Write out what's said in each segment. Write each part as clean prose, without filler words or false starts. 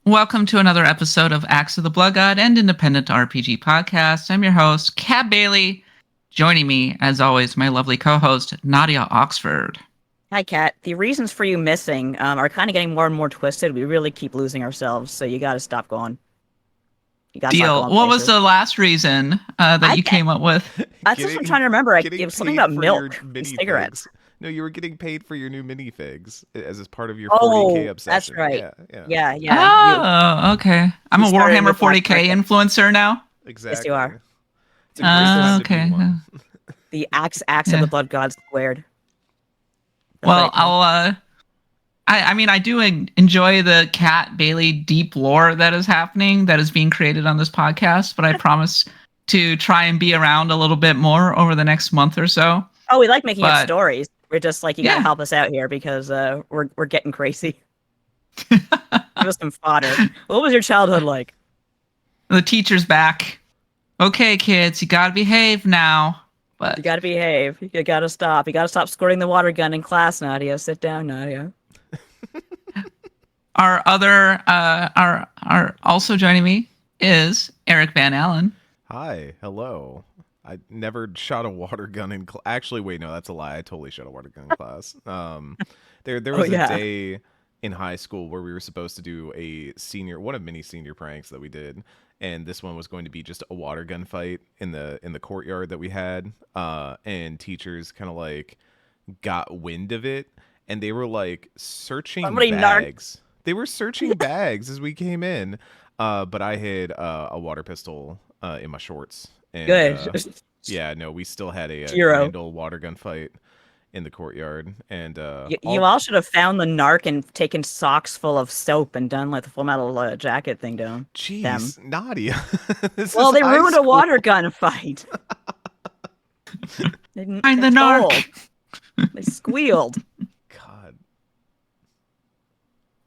Welcome to another episode of Axe of the Blood God and Independent RPG Podcast. I'm your host, Kat Bailey. Joining me, as always, my lovely co-host, Nadia Oxford. Hi, Kat. The reasons for you missing are kind of getting more and more twisted. We really keep losing ourselves, so you got to stop going. You got to stop going. What was the last reason that you came up with? That's what I'm trying to remember. It was something about milk and cigarettes. No, you were getting paid for your new minifigs as part of your 40K obsession. That's right. Yeah. Oh, okay. I'm a Warhammer 40K influencer now. Exactly. Yes, you are. It's a great okay. The axe of the Blood God squared. Well, I do enjoy the Kat Bailey deep lore that is happening, that is being created on this podcast, but I promise to try and be around a little bit more over the next month or so. Oh, we like making up stories. We're just like, you gotta help us out here because we're getting crazy. Give us some fodder. What was your childhood like? The teacher's back. Okay, kids, you gotta behave now. But you gotta behave. You gotta stop. You gotta stop squirting the water gun in class, Nadia. Sit down, Nadia. Our other, our also joining me is Eric Van Allen. Hi, hello. I never shot a water gun in class. Actually, wait, no, that's a lie. I totally shot a water gun in class. There was a day in high school where we were supposed to do one of many senior pranks that we did, and this one was going to be just a water gun fight in the courtyard that we had. And teachers kind of like got wind of it, and they were like searching bags. They were searching bags as we came in. But I had a water pistol in my shorts. And, good. We still had a handle water gun fight in the courtyard. And you all should have found the narc and taken socks full of soap and done like the Full Metal Jacket thing down. Jeez, Nadia. Well, they ruined a water gun fight. Find the narc. They squealed. God.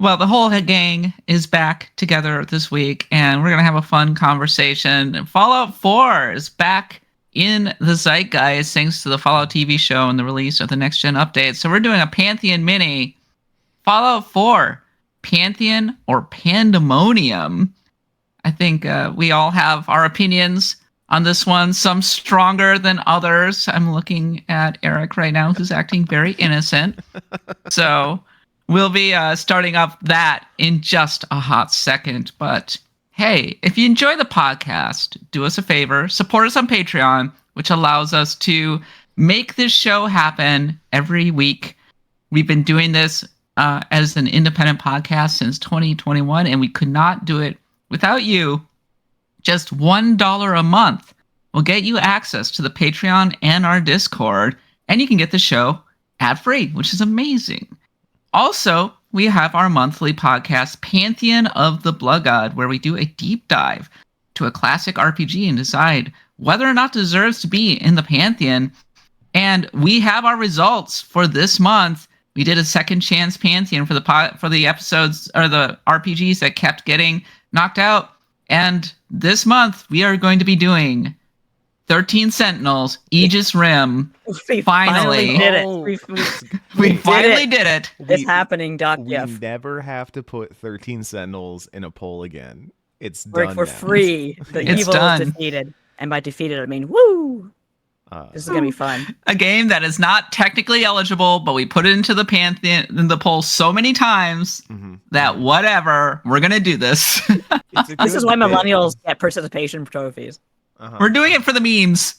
Well, the whole gang is back together this week, and we're going to have a fun conversation. Fallout 4 is back in the zeitgeist thanks to the Fallout TV show and the release of the next-gen update. So we're doing a Pantheon mini. Fallout 4, Pantheon or Pandaemonium. I think we all have our opinions on this one, some stronger than others. I'm looking at Eric right now, who's acting very innocent. So we'll be starting up that in just a hot second. But hey, if you enjoy the podcast, do us a favor, support us on Patreon, which allows us to make this show happen every week. We've been doing this as an independent podcast since 2021, and we could not do it without you. Just $1 a month will get you access to the Patreon and our Discord, and you can get the show ad-free, which is amazing. Also, we have our monthly podcast, Pantheon of the Blood God, where we do a deep dive to a classic RPG and decide whether or not it deserves to be in the Pantheon. And we have our results for this month. We did a second chance Pantheon for the episodes or the RPGs that kept getting knocked out. And this month, we are going to be doing 13 Sentinels, Aegis Rim. We finally did it. We finally did it. It's happening, Doc. We never have to put 13 Sentinels in a poll again. It's done. We're free. The evil is defeated. And by defeated, I mean, woo! This is going to be fun. A game that is not technically eligible, but we put it into the Pantheon in the poll so many times that whatever, we're going to do this. This is why millennials get participation trophies. We're doing it for the memes.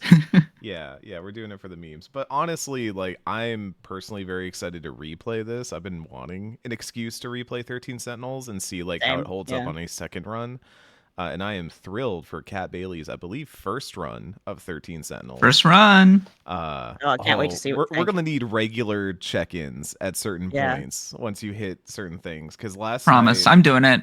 Yeah, we're doing it for the memes. But honestly, like, I'm personally very excited to replay this. I've been wanting an excuse to replay 13 Sentinels and see like how it holds up on a second run. And I am thrilled for Kat Bailey's, I believe, first run of 13 Sentinels. First run. I can't wait to see what we're going to need regular check-ins at certain points once you hit certain things. Because Promise, I'm doing it.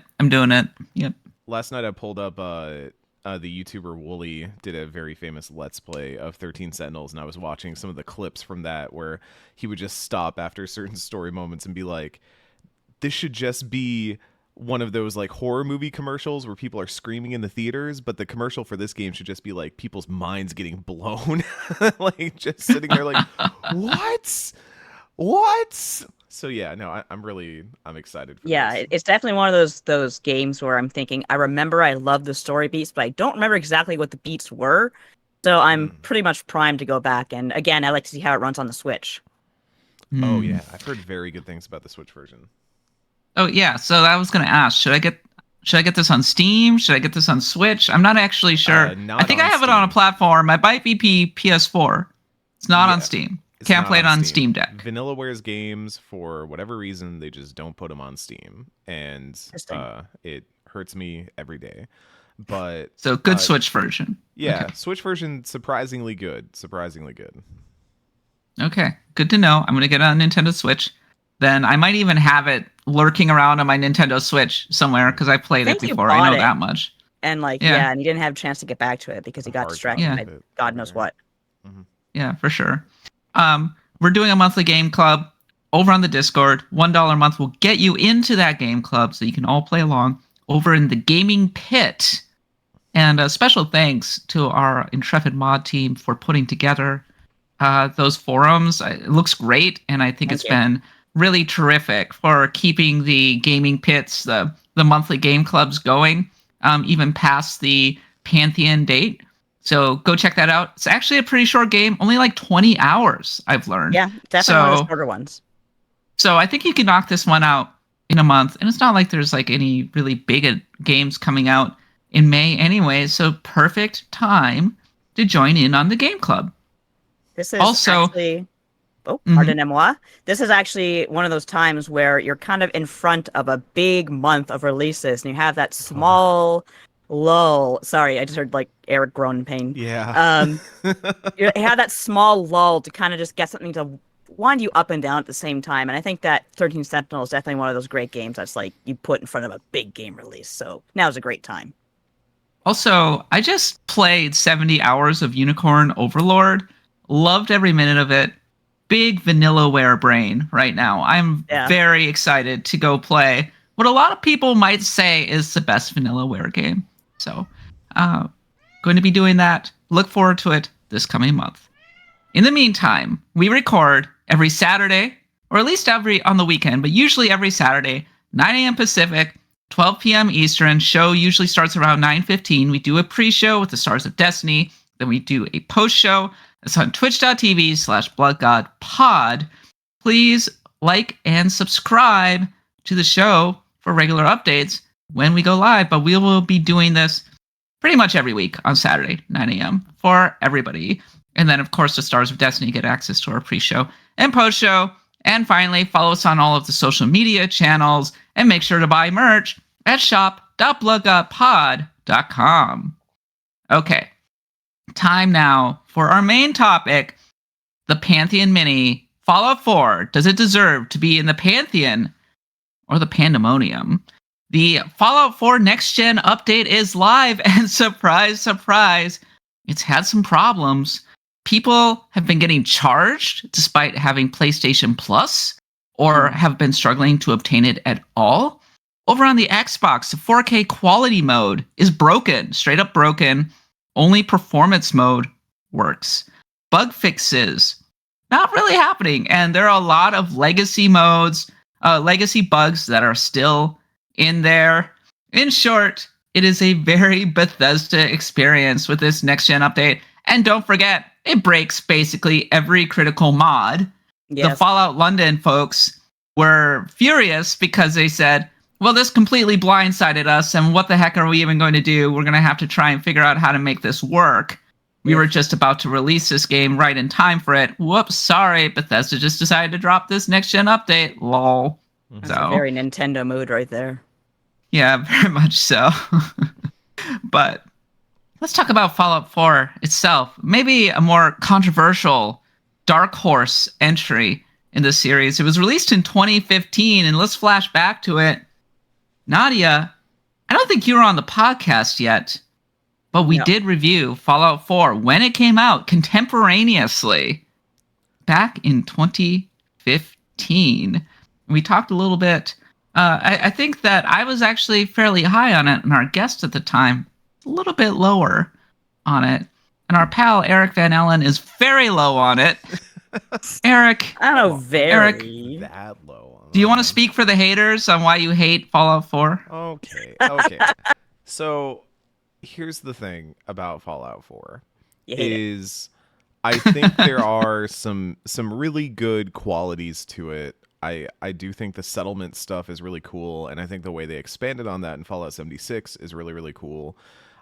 Yep. Last night I pulled up the YouTuber Wooly did a very famous Let's Play of 13 Sentinels, and I was watching some of the clips from that where he would just stop after certain story moments and be like, this should just be one of those like horror movie commercials where people are screaming in the theaters, but the commercial for this game should just be like people's minds getting blown. Like just sitting there like, what? So yeah, no, I'm excited for Yeah, this. it's definitely one of those games where I'm thinking, I remember I love the story beats, but I don't remember exactly what the beats were. So I'm pretty much primed to go back. And again, I like to see how it runs on the Switch. Oh Hmm. yeah, I've heard very good things about the Switch version. Oh yeah, so I was gonna ask, should I get this on Steam? Should I get this on Switch? I'm not actually sure. I Not think I on have it on a Steam. platform. It might be PS4. It's not on Yeah, Steam. it's Can't not play it on on Steam Steam. Deck. Vanillaware's games, for whatever reason, they just don't put them on Steam, and Interesting. it hurts me every day. But So good Switch version. yeah, Okay. Switch version surprisingly good. Surprisingly good. Okay. Good to know. I'm gonna get it on Nintendo Switch. Then I might even have it lurking around on my Nintendo Switch somewhere because I I played it think you before. I bought know it, that much. and Yeah. and you didn't have a chance to get back to it because A you got hard distracted Yeah. copy by of it God over knows here. what. Mm-hmm. Yeah, for sure. We're doing a monthly game club over on the Discord. $1 a month will get you into that game club so you can all play along over in the gaming pit. And a special thanks to our intrepid mod team for putting together those forums. It looks great, and I think Thank it's you. been really terrific for keeping the gaming pits, the monthly game clubs going, even past the Pantheon date. So go check that out. It's actually a pretty short game, only like 20 hours, I've learned. Yeah, definitely one of the shorter ones. So I think you can knock this one out in a month. And it's not like there's like any really big games coming out in May anyway. So perfect time to join in on the game club. This is Also, actually, pardonnez-moi. This is actually one of those times where you're kind of in front of a big month of releases, and you have that small lull. Sorry, I just heard like Eric groan in pain. Yeah. You have that small lull to kind of just get something to wind you up and down at the same time. And I think that 13 Sentinel is definitely one of those great games that's like you put in front of a big game release. So now's a great time. Also, I just played 70 hours of Unicorn Overlord. Loved every minute of it. Big Vanillaware brain right now. I'm very excited to go play what a lot of people might say is the best Vanillaware game. So, going to be doing that. Look forward to it this coming month. In the meantime, we record every Saturday, or at least every on the weekend, but usually every Saturday, 9 a.m. Pacific, 12 p.m. Eastern. Show usually starts around 9:15. We do a pre-show with the Stars of Destiny. Then we do a post-show. It's on twitch.tv/bloodgodpod. Please like and subscribe to the show for regular updates when we go live. But we will be doing this pretty much every week on Saturday, 9 a.m. for everybody. And then, of course, the Stars of Destiny get access to our pre-show and post-show. And finally, follow us on all of the social media channels and make sure to buy merch at shop.bloodgodpod.com. Okay, time now for our main topic, the Pantheon Mini. Fallout 4, does it deserve to be in the Pantheon or the Pandaemonium? The Fallout 4 Next Gen update is live, and surprise, surprise, it's had some problems. People have been getting charged despite having PlayStation Plus, or have been struggling to obtain it at all. Over on the Xbox, the 4K quality mode is broken, straight up broken. Only performance mode works. Bug fixes, not really happening. And there are a lot of legacy modes, legacy bugs that are still in there. In short, it is a very Bethesda experience with this next gen update. And don't forget, it breaks basically every critical mod. Yes. The Fallout London folks were furious because they said, well, this completely blindsided us, and what the heck are we even going to do? We're going to have to try and figure out how to make this work. We were just about to release this game right in time for it. Whoops, sorry, Bethesda just decided to drop this next-gen update. Lol. That's a very Nintendo mood right there. Yeah, very much so. But let's talk about Fallout 4 itself. Maybe a more controversial dark horse entry in the series. It was released in 2015, and let's flash back to it. Nadia, I don't think you were on the podcast yet, but we did review Fallout 4 when it came out contemporaneously back in 2015. We talked a little bit. I think that I was actually fairly high on it, and our guest at the time a little bit lower on it. And our pal Eric Van Ellen is very low on it. Eric, I don't know, Eric, very. That low. do you want to speak for the haters on why you hate Fallout 4? Okay. So here's the thing about Fallout 4 You hate it. is I think there are some really good qualities to it. I do think the settlement stuff is really cool, and I think the way they expanded on that in Fallout 76 is really, really cool.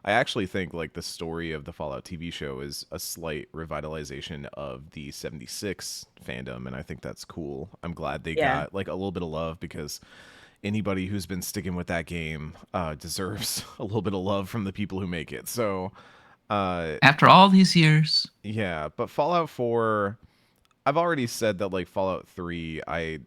I actually think like the story of the Fallout TV show is a slight revitalization of the 76 fandom, and I think that's cool. I'm glad they got like a little bit of love, because anybody who's been sticking with that game deserves a little bit of love from the people who make it. So after all these years. Yeah, but Fallout 4, I've already said that like Fallout 3, I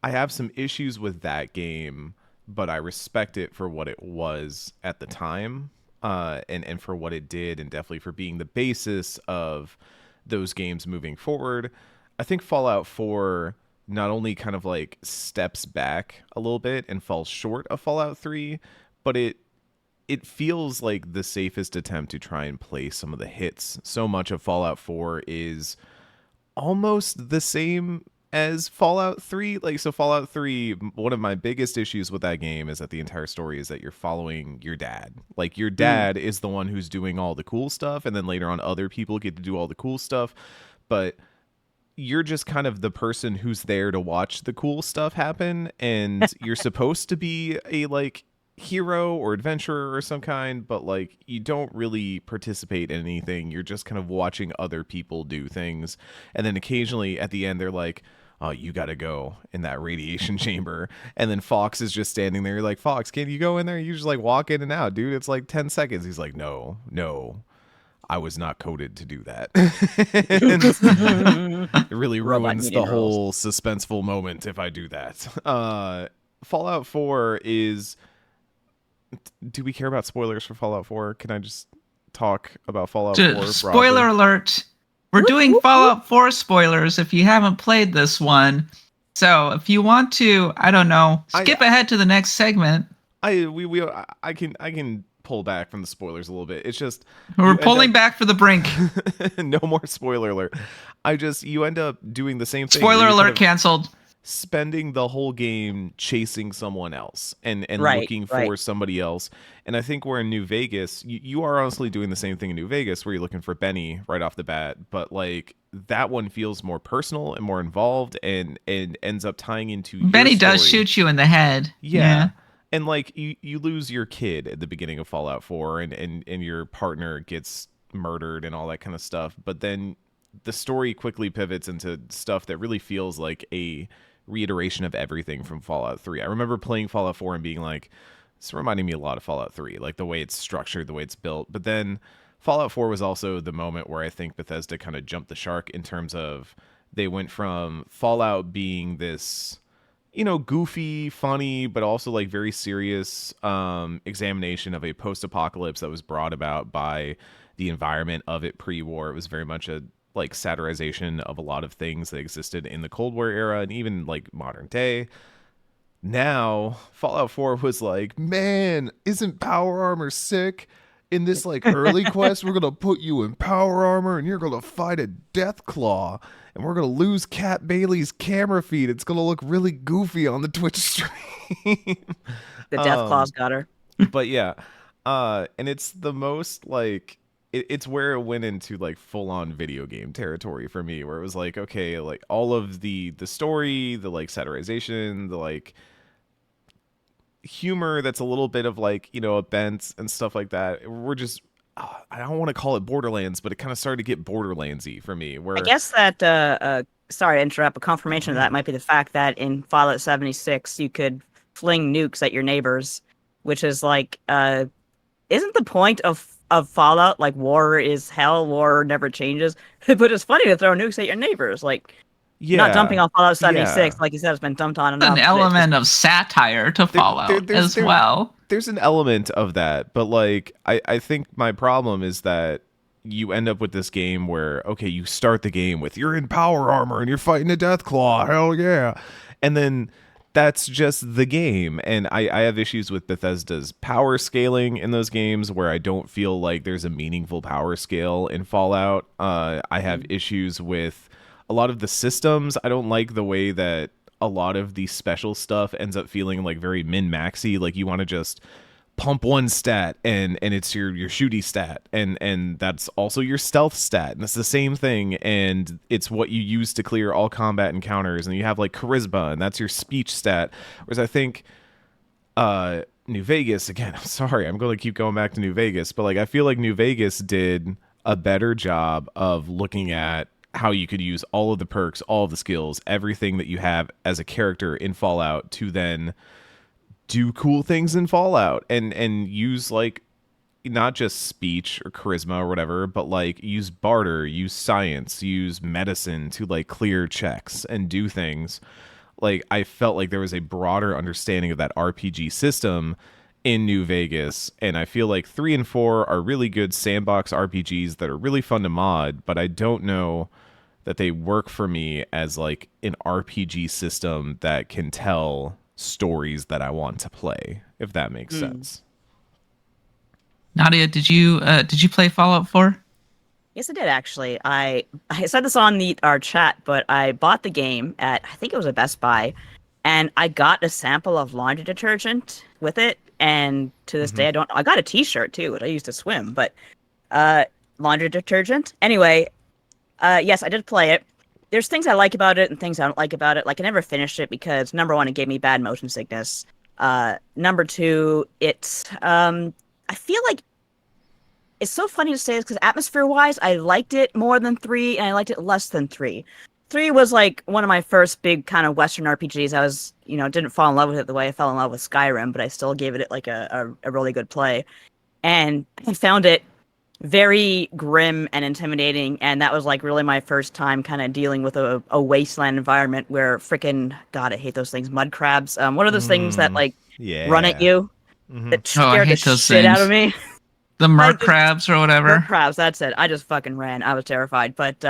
have some issues with that game, but I respect it for what it was at the time, and for what it did, and definitely for being the basis of those games moving forward. I think Fallout 4 not only kind of like steps back a little bit and falls short of Fallout 3, but it feels like the safest attempt to try and play some of the hits. So much of Fallout 4 is almost the same as Fallout 3. Like, so Fallout 3, one of my biggest issues with that game is that the entire story is that you're following your dad. Like, your dad is the one who's doing all the cool stuff, and then later on other people get to do all the cool stuff. But you're just kind of the person who's there to watch the cool stuff happen, and you're supposed to be a like hero or adventurer or some kind, but like you don't really participate in anything. You're just kind of watching other people do things, and then occasionally at the end they're like, oh, you gotta go in that radiation chamber, and then Fox is just standing there. You're like, Fox, can you go in there? You just like walk in and out, dude. It's like 10 seconds. He's like, no, I was not coded to do that. It really ruins the whole suspenseful moment if I do that. Fallout 4 is... Do we care about spoilers for Fallout 4? Can I just talk about Fallout 4? Spoiler alert. We're doing Fallout 4 spoilers if you haven't played this one. So if you want to, I don't know, skip ahead to the next segment. I can pull back from the spoilers a little bit. It's just we're pulling back for the brink. No more spoiler alert. You end up doing the same thing. Spoiler alert canceled. Spending the whole game chasing someone else and looking for somebody else. And I think we're in New Vegas. You are honestly doing the same thing in New Vegas, where you're looking for Benny right off the bat. But like that one feels more personal and more involved, and ends up tying into Benny does shoot you in the head. Yeah. And like you lose your kid at the beginning of Fallout 4, and your partner gets murdered and all that kind of stuff. But then the story quickly pivots into stuff that really feels like a reiteration of everything from Fallout 3. I remember playing Fallout 4 and being like, this reminding me a lot of Fallout 3, like the way it's structured, the way it's built. But then Fallout 4 was also the moment where I think Bethesda kind of jumped the shark in terms of they went from Fallout being this, goofy, funny, but also like very serious examination of a post-apocalypse that was brought about by the environment of it pre-war. It was very much a like satirization of a lot of things that existed in the Cold War era and even like modern day. Now Fallout 4 was like, man, isn't power armor sick? In this like early quest, we're gonna put you in power armor and you're gonna fight a death claw, and we're gonna lose Kat Bailey's camera feed. It's gonna look really goofy on the Twitch stream. The death claws got her. But yeah, and it's the most like it's where it went into like full-on video game territory for me, where it was like, okay, like all of the story, the like satirization, the like humor that's a little bit of like, a bent and stuff like that. We're just I don't want to call it Borderlands, but it kind of started to get Borderlands-y for me, where I guess that sorry to interrupt, a confirmation of that might be the fact that in Fallout 76 you could fling nukes at your neighbors, which is like isn't the point of Fallout like war is hell, war never changes? But it's funny to throw nukes at your neighbors, like not dumping on Fallout 76, like you said, it's been dumped on enough. An element of satire to Fallout as well. There's an element of that, but like I think my problem is that you end up with this game where, okay, you start the game with you're in power armor and you're fighting a death claw, hell yeah, and then that's just the game. And I have issues with Bethesda's power scaling in those games, where I don't feel like there's a meaningful power scale in Fallout. I have issues with a lot of the systems. I don't like the way that a lot of the special stuff ends up feeling like very min-maxy. Like you want to just pump one stat and it's your shooty stat and that's also your stealth stat, and it's the same thing, and it's what you use to clear all combat encounters, and you have like charisma and that's your speech stat. Whereas I think New Vegas, again, I'm sorry, I'm going to keep going back to New Vegas, but like I feel like New Vegas did a better job of looking at how you could use all of the perks, all of the skills, everything that you have as a character in Fallout to then do cool things in Fallout and use like not just speech or charisma or whatever, but like use barter, use science, use medicine to like clear checks and do things. Like I felt like there was a broader understanding of that RPG system in New Vegas, and I feel like 3 and 4 are really good sandbox RPGs that are really fun to mod, but I don't know that they work for me as like an RPG system that can tell stories that I want to play, if that makes sense. Nadia, did you play Fallout 4? Yes, I did actually. I said this on our chat, but I bought the game at, I think it was a Best Buy, and I got a sample of laundry detergent with it. And to this day, I got a T-shirt too, which I used to swim, but laundry detergent. Anyway, yes, I did play it. There's things I like about it and things I don't like about it. Like, I never finished it because, number one, it gave me bad motion sickness. Number two, it's, I feel like it's so funny to say this because atmosphere-wise, I liked it more than 3, and I liked it less than 3. 3 was, like, one of my first big kind of Western RPGs. I was, didn't fall in love with it the way I fell in love with Skyrim, but I still gave it, like, a really good play. And I found it very grim and intimidating, and that was like really my first time kind of dealing with a wasteland environment where freaking, God, I hate those things, mud crabs. What are those things that like run at you that scared the shit out of me? The mud crabs or whatever. Mud crabs, that's it. I just fucking ran. I was terrified, but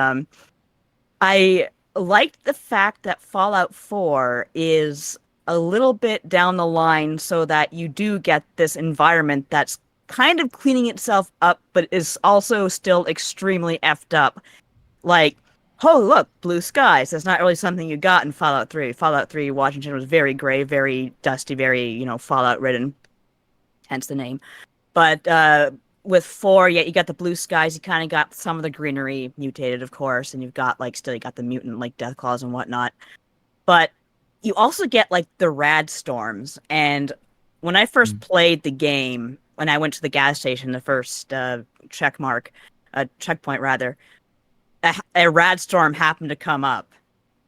I liked the fact that Fallout 4 is a little bit down the line so that you do get this environment that's kind of cleaning itself up, but is also still extremely effed up. Like, oh, look, blue skies. That's not really something you got in Fallout 3. Fallout 3, Washington was very gray, very dusty, very, Fallout-ridden, hence the name. But with 4, yeah, you got the blue skies. You kind of got some of the greenery mutated, of course, and you've got, like, still you got the mutant, like, death claws and whatnot. But you also get, like, the rad storms. And when I first played the game, when I went to the gas station, the first checkpoint, a rad storm happened to come up.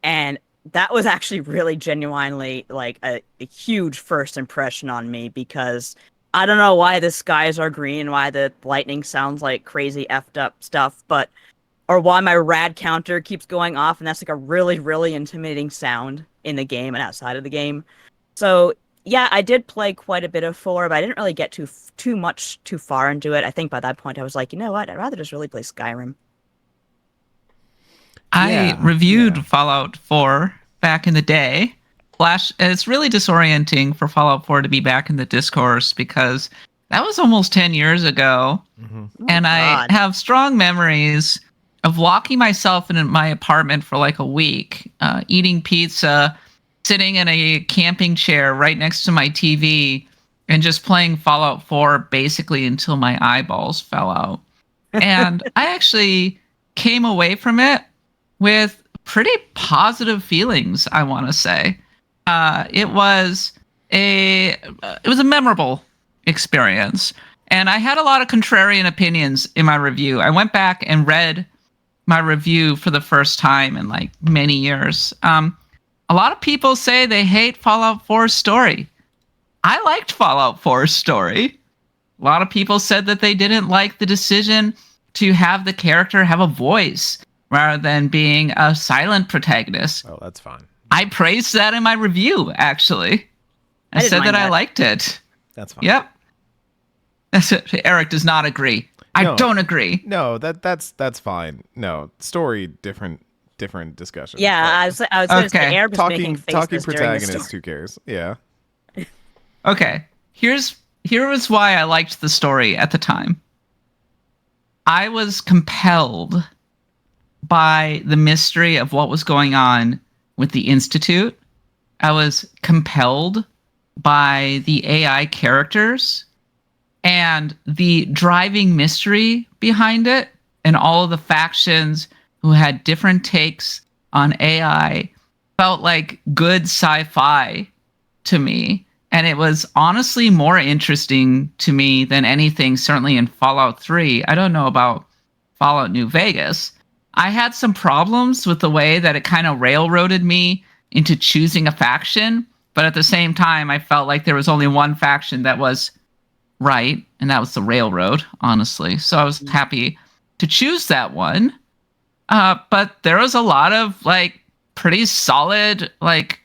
And that was actually really genuinely like a huge first impression on me, because I don't know why the skies are green and why the lightning sounds like crazy effed up stuff, or why my rad counter keeps going off, and that's like a really, really intimidating sound in the game and outside of the game. So yeah, I did play quite a bit of 4, but I didn't really get too far into it. I think by that point I was like, you know what? I'd rather just really play Skyrim. I reviewed Fallout 4 back in the day. It's really disorienting for Fallout 4 to be back in the discourse because that was almost 10 years ago. And I have strong memories of locking myself in my apartment for like a week, eating pizza, sitting in a camping chair right next to my TV, and just playing Fallout 4 basically until my eyeballs fell out. And I actually came away from it with pretty positive feelings, I want to say. It was a memorable experience. And I had a lot of contrarian opinions in my review. I went back and read my review for the first time in like many years. A lot of people say they hate Fallout 4's story. I liked Fallout 4's story. A lot of people said that they didn't like the decision to have the character have a voice rather than being a silent protagonist. Oh, that's fine. I praised that in my review, actually. I said that I liked it. That's fine. Yep. That's it. Eric does not agree. I don't agree. No, that's fine. No, story different discussion. Yeah, I was going to say Eric was making faces talking during protagonist. the story. Who cares? Yeah. Okay. Here was why I liked the story at the time. I was compelled by the mystery of what was going on with the Institute. I was compelled by the AI characters and the driving mystery behind it, and all of the factions who had different takes on AI felt like good sci-fi to me. And it was honestly more interesting to me than anything, certainly in Fallout 3. I don't know about Fallout New Vegas. I had some problems with the way that it kind of railroaded me into choosing a faction, but at the same time, I felt like there was only one faction that was right, and that was the Railroad, honestly. So I was happy to choose that one. But there was a lot of like pretty solid like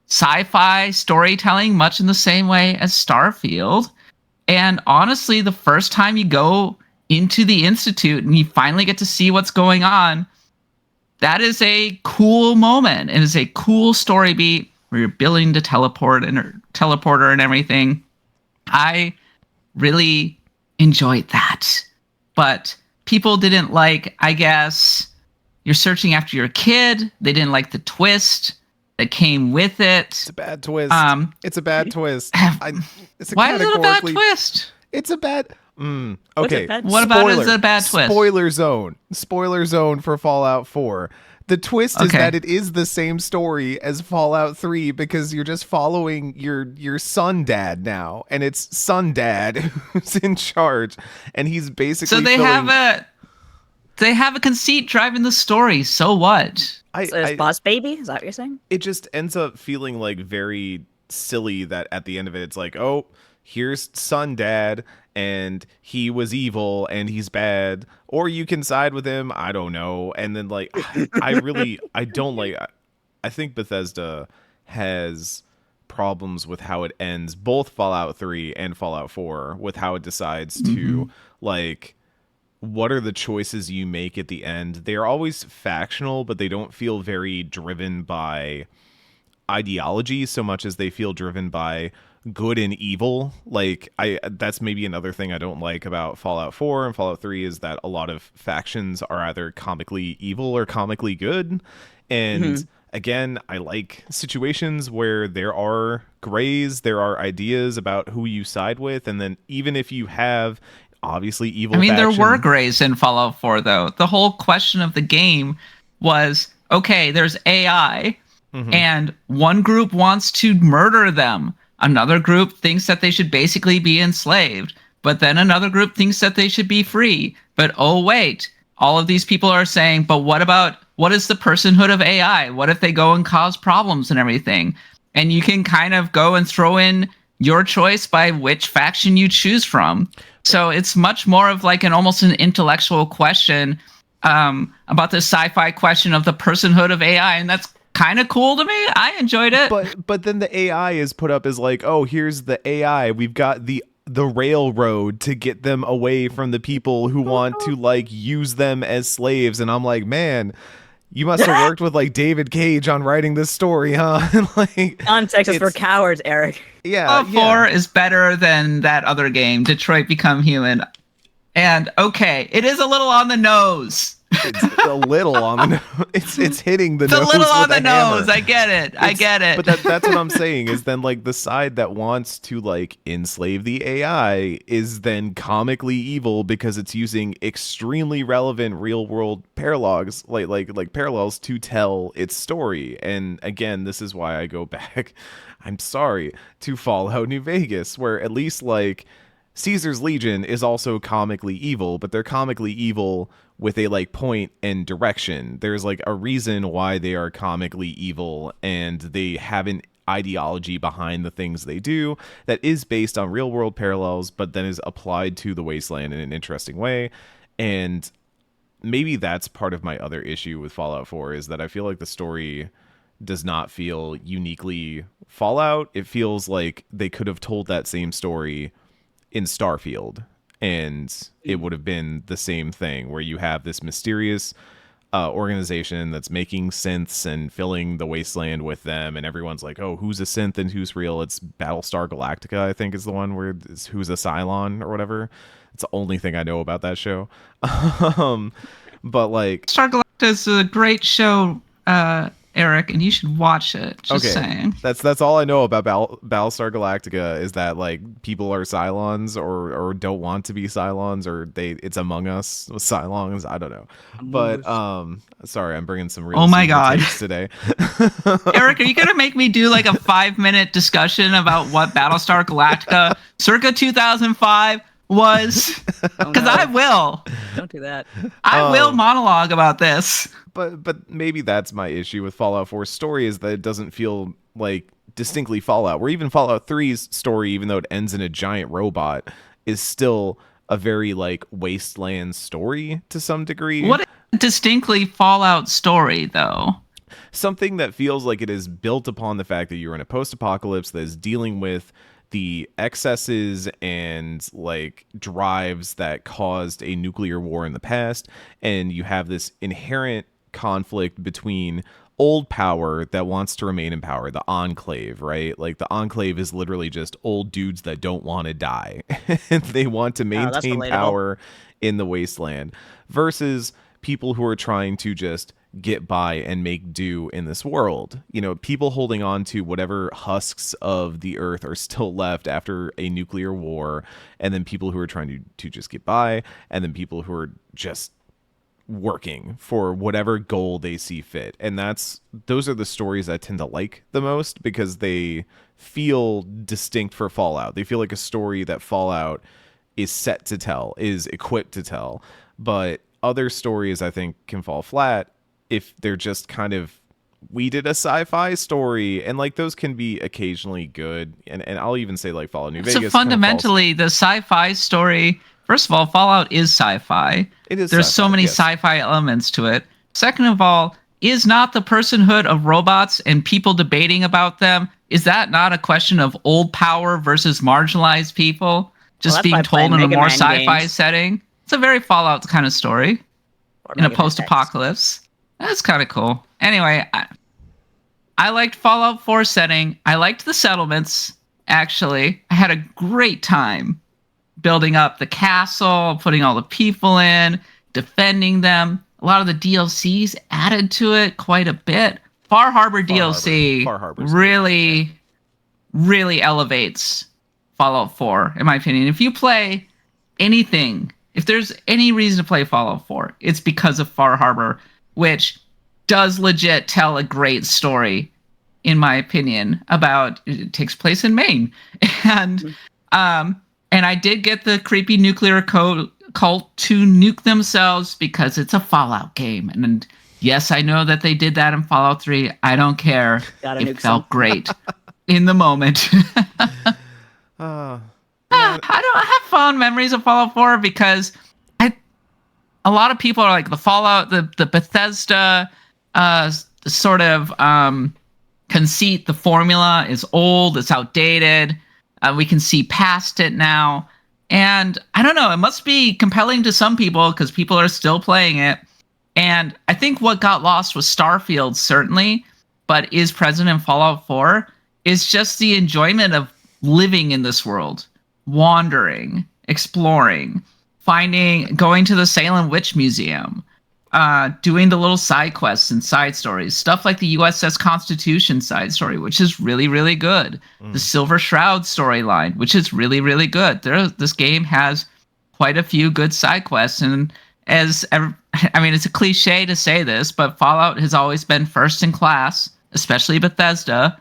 sci-fi storytelling, much in the same way as Starfield. And honestly, the first time you go into the Institute and you finally get to see what's going on, that is a cool moment. It is a cool story beat where you're building the teleporter and everything. I really enjoyed that. But people didn't like, I guess, you're searching after your kid. They didn't like the twist that came with it. It's a bad twist. It's a bad twist. Why is it a bad twist? It's a bad... Okay. What about it is a bad twist? Spoiler zone for Fallout 4. The twist is that it is the same story as Fallout 3 because you're just following your son dad now, and it's son dad who's in charge, and he's basically they have a conceit driving the story. So what? So it's Boss Baby? Is that what you're saying? It just ends up feeling like very silly that at the end of it, it's like, oh, here's son dad, and he was evil and he's bad, or you can side with him. I don't know. And then like, I don't like, I think Bethesda has problems with how it ends, both Fallout 3 and Fallout 4, with how it decides to like, what are the choices you make at the end? They're always factional, but they don't feel very driven by ideology so much as they feel driven by good and evil. Like that's maybe another thing I don't like about Fallout 4 and Fallout 3 is that a lot of factions are either comically evil or comically good. And again, I like situations where there are grays, there are ideas about who you side with, and then even if you have obviously evil faction, there were grays in Fallout 4 though. The whole question of the game was, okay, there's AI and one group wants to murder them. Another group thinks that they should basically be enslaved, but then another group thinks that they should be free. But oh wait, all of these people are saying, but what is the personhood of AI? What if they go and cause problems and everything? And you can kind of go and throw in your choice by which faction you choose from. So it's much more of like almost an intellectual question about the sci-fi question of the personhood of AI, and that's kind of cool to me. I enjoyed it. But then the AI is put up as like, oh, here's the AI. We've got the railroad to get them away from the people who want to like use them as slaves. And I'm like, man, you must have worked with like David Cage on writing this story, huh? Like, context is for cowards, Eric. Yeah. 4 is better than that other game, Detroit Become Human. And okay, it is a little on the nose. It's a little on the nose. It's hitting the nose. It's a little on the hammer. Nose. I get it. But that's what I'm saying is then like the side that wants to like enslave the AI is then comically evil because it's using extremely relevant real world paralogs like parallels to tell its story. And again, this is why I go back, I'm sorry, to Fallout New Vegas, where at least like Caesar's Legion is also comically evil, but they're comically evil with a like point and direction. There's like a reason why they are comically evil, and they have an ideology behind the things they do that is based on real world parallels, but then is applied to the Wasteland in an interesting way. And maybe that's part of my other issue with Fallout 4 is that I feel like the story does not feel uniquely Fallout. It feels like they could have told that same story in Starfield, and it would have been the same thing where you have this mysterious organization that's making synths and filling the wasteland with them, and everyone's like, oh, who's a synth and who's real? It's Battlestar Galactica, I think, is the one where it's who's a Cylon or whatever. It's the only thing I know about that show. But like does a great show, Eric, and you should watch it. Just saying. That's all I know about Battlestar Galactica is that like people are Cylons or don't want to be Cylons, or it's Among Us with Cylons. I don't know. But sorry, I'm bringing some real takes today. Eric, are you gonna make me do like a 5-minute discussion about what Battlestar Galactica circa 2005 was? Because I will. Don't do that. I will monologue about this. But maybe that's my issue with Fallout 4's story, is that it doesn't feel like distinctly Fallout. Where even Fallout 3's story, even though it ends in a giant robot, is still a very like wasteland story to some degree. What a distinctly Fallout story, though. Something that feels like it is built upon the fact that you're in a post-apocalypse that is dealing with the excesses and like drives that caused a nuclear war in the past, and you have this inherent conflict between old power that wants to remain in power, the Enclave, right? Like the Enclave is literally just old dudes that don't want to die. They want to maintain power in the wasteland, versus people who are trying to just get by and make do in this world. You know, people holding on to whatever husks of the earth are still left after a nuclear war, and then people who are trying to just get by, and then people who are just working for whatever goal they see fit. And those are the stories I tend to like the most, because they feel distinct for Fallout. They feel like a story that Fallout is set to tell, is equipped to tell. But other stories I think can fall flat if they're just kind of, we did a sci-fi story, and like those can be occasionally good. And I'll even say like Fallout New Vegas. So fundamentally, the sci-fi story, first of all, Fallout is sci-fi. It is. There's so many sci-fi elements to it. Second of all, is not the personhood of robots and people debating about them, is that not a question of old power versus marginalized people just being told in a more sci-fi setting? It's a very Fallout kind of story in a post-apocalypse. That's kind of cool. Anyway, I liked Fallout 4 setting. I liked the settlements, actually. I had a great time building up the castle, putting all the people in, defending them. A lot of the DLCs added to it quite a bit. Far Harbor DLC really elevates Fallout 4, in my opinion. If you play anything, if there's any reason to play Fallout 4, it's because of Far Harbor, which does legit tell a great story, in my opinion, about it takes place in Maine. And I did get the creepy nuclear cult to nuke themselves because it's a Fallout game. And yes, I know that they did that in Fallout 3. I don't care. It felt great in the moment. I have fond memories of Fallout 4 because a lot of people are like, the Fallout, the Bethesda sort of conceit, the formula is old, it's outdated. We can see past it now. And I don't know, it must be compelling to some people because people are still playing it. And I think what got lost was Starfield, certainly, but is present in Fallout 4, is just the enjoyment of living in this world, wandering, exploring, going to the Salem Witch Museum, doing the little side quests and side stories, stuff like the USS Constitution side story, which is really, really good. The Silver Shroud storyline, which is really, really good. This game has quite a few good side quests, and it's a cliche to say this, but Fallout has always been first in class, especially Bethesda,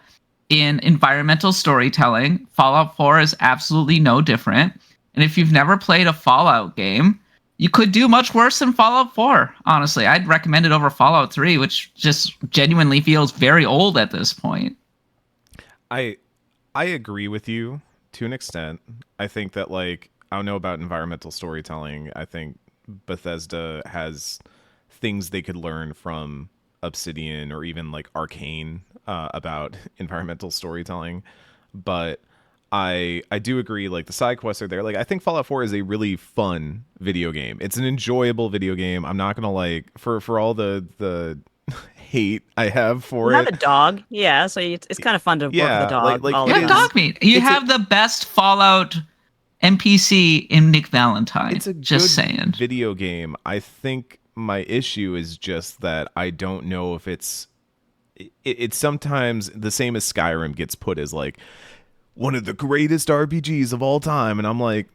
in environmental storytelling. Fallout 4 is absolutely no different. And if you've never played a Fallout game, you could do much worse than Fallout 4, honestly. I'd recommend it over Fallout 3, which just genuinely feels very old at this point. I agree with you to an extent. I think that, like, I don't know about environmental storytelling. I think Bethesda has things they could learn from Obsidian or even, like, Arcane about environmental storytelling. But I do agree, like, the side quests are there. Like, I think Fallout 4 is a really fun video game. It's an enjoyable video game. I'm not gonna, like, for all the hate I have for it. You have a dog, yeah, so it's kind of fun to work with a dog. You have dog meat. You have the best Fallout NPC in Nick Valentine. It's a just good saying video game. I think my issue is just that I don't know if it's sometimes the same as Skyrim gets put as like one of the greatest RPGs of all time, and I'm like,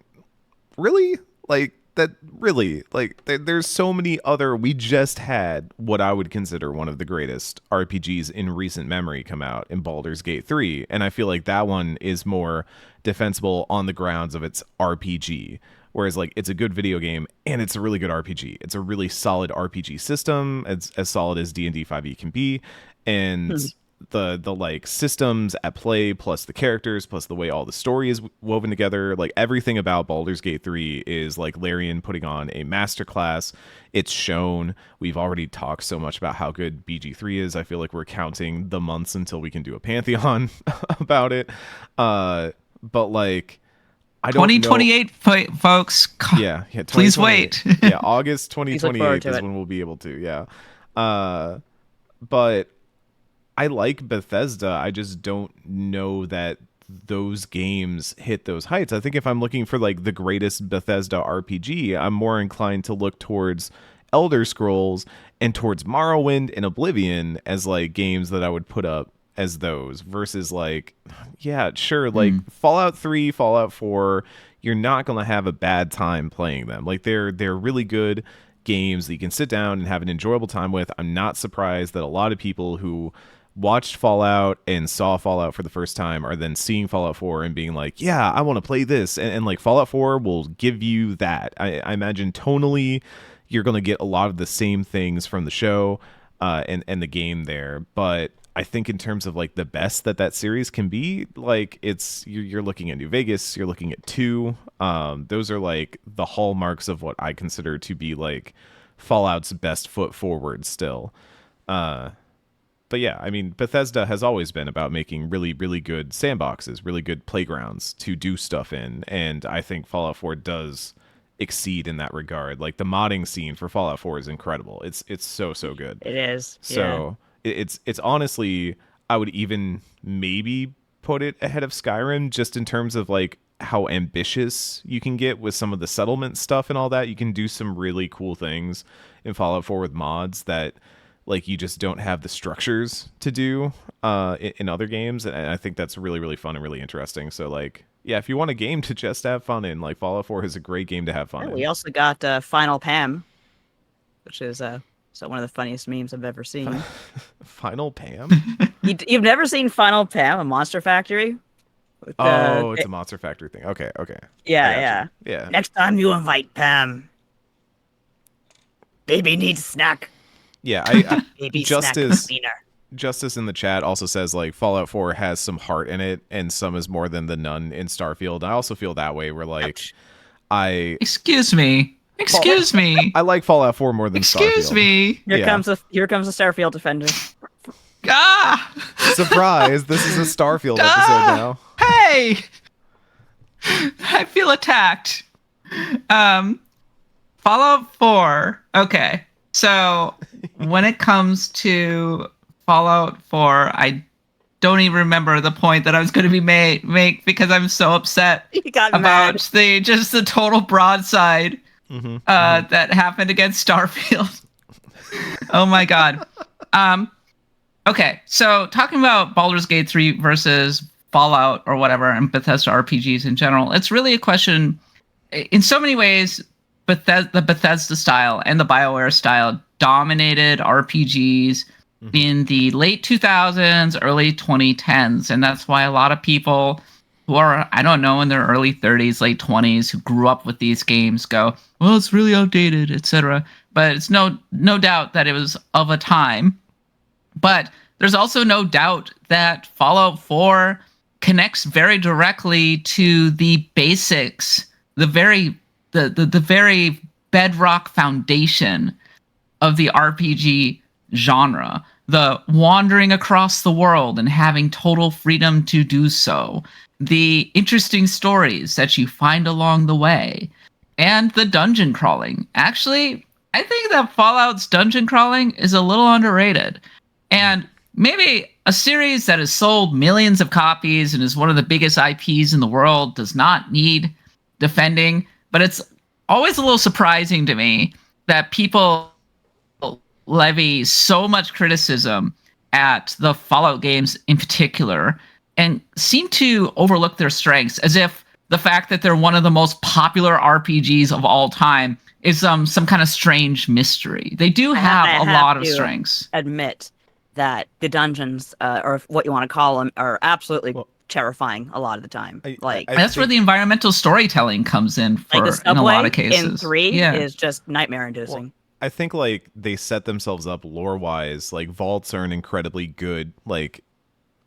really? Like that really? Like there's so many other. We just had what I would consider one of the greatest RPGs in recent memory come out in Baldur's Gate 3, and I feel like that one is more defensible on the grounds of its RPG. Whereas, like, it's a good video game and it's a really good RPG. It's a really solid RPG system, as solid as D&D 5e can be, and the like systems at play, plus the characters, plus the way all the story is woven together, like everything about Baldur's Gate 3 is like Larian putting on a masterclass. It's shown. We've already talked so much about how good BG3 is. I feel like we're counting the months until we can do a Pantheon about it. But like, I don't 2028, folks. Yeah, please wait. Yeah, August 2028 is when we'll be able to. Yeah, but I like Bethesda. I just don't know that those games hit those heights. I think if I'm looking for like the greatest Bethesda RPG, I'm more inclined to look towards Elder Scrolls and towards Morrowind and Oblivion as like games that I would put up as those, versus like, yeah, sure, like Fallout 3, Fallout 4, you're not going to have a bad time playing them. Like they're really good games that you can sit down and have an enjoyable time with. I'm not surprised that a lot of people who watched Fallout and saw Fallout for the first time are then seeing Fallout 4 and being like, yeah, I want to play this. And like Fallout 4 will give you that. I imagine tonally you're going to get a lot of the same things from the show and the game there. But I think in terms of like the best that series can be, like it's you're looking at New Vegas, you're looking at 2. Those are like the hallmarks of what I consider to be like Fallout's best foot forward still. But yeah, I mean, Bethesda has always been about making really, really good sandboxes, really good playgrounds to do stuff in, and I think Fallout 4 does exceed in that regard. Like the modding scene for Fallout 4 is incredible. It's so good. It is. So. Yeah. It's honestly, I would even maybe put it ahead of Skyrim just in terms of like how ambitious you can get with some of the settlement stuff and all that. You can do some really cool things in Fallout 4 with mods that like you just don't have the structures to do in other games, and I think that's really, really fun and really interesting. So like, yeah, if you want a game to just have fun in, like Fallout 4 is a great game to have fun in. We also got Final Pam, which is so one of the funniest memes I've ever seen. Final Pam? You've never seen Final Pam, a Monster Factory? It's a Monster Factory thing. Okay. Yeah. Next time you invite Pam, baby needs a snack. Yeah, I baby Justice snack cleaner. Justice in the chat also says like Fallout 4 has some heart in it, and some is more than the none in Starfield. I also feel that way. Where like, Excuse me. I like Fallout 4 more than Starfield. Excuse me. Here comes a Starfield defender. Surprise! This is a Starfield episode now. Hey, I feel attacked. Fallout 4. Okay, so when it comes to Fallout 4, I don't even remember the point that I was going to make because I'm so upset about the total broadside. That happened against Starfield. Oh my god. Okay, so talking about Baldur's Gate 3 versus Fallout or whatever, and Bethesda RPGs in general, it's really a question. In so many ways, the Bethesda style and the BioWare style dominated RPGs in the late 2000s, early 2010s, and that's why a lot of people who are, I don't know, in their early 30s, late 20s, who grew up with these games go, well, it's really outdated, etc. But it's no doubt that it was of a time. But there's also no doubt that Fallout 4 connects very directly to the basics, the very bedrock foundation of the RPG genre. The wandering across the world and having total freedom to do so. The interesting stories that you find along the way. And the dungeon crawling. Actually, I think that Fallout's dungeon crawling is a little underrated. And maybe a series that has sold millions of copies and is one of the biggest IPs in the world does not need defending. But it's always a little surprising to me that people levy so much criticism at the Fallout games in particular and seem to overlook their strengths, as if the fact that they're one of the most popular RPGs of all time is some kind of strange mystery. They do have a lot of strengths. Admit that the dungeons, or what you want to call them, are absolutely terrifying a lot of the time. That's where the environmental storytelling comes in for the subway in a lot of cases. In 3 is just nightmare-inducing. Well, I think like they set themselves up lore-wise. Like vaults are an incredibly good like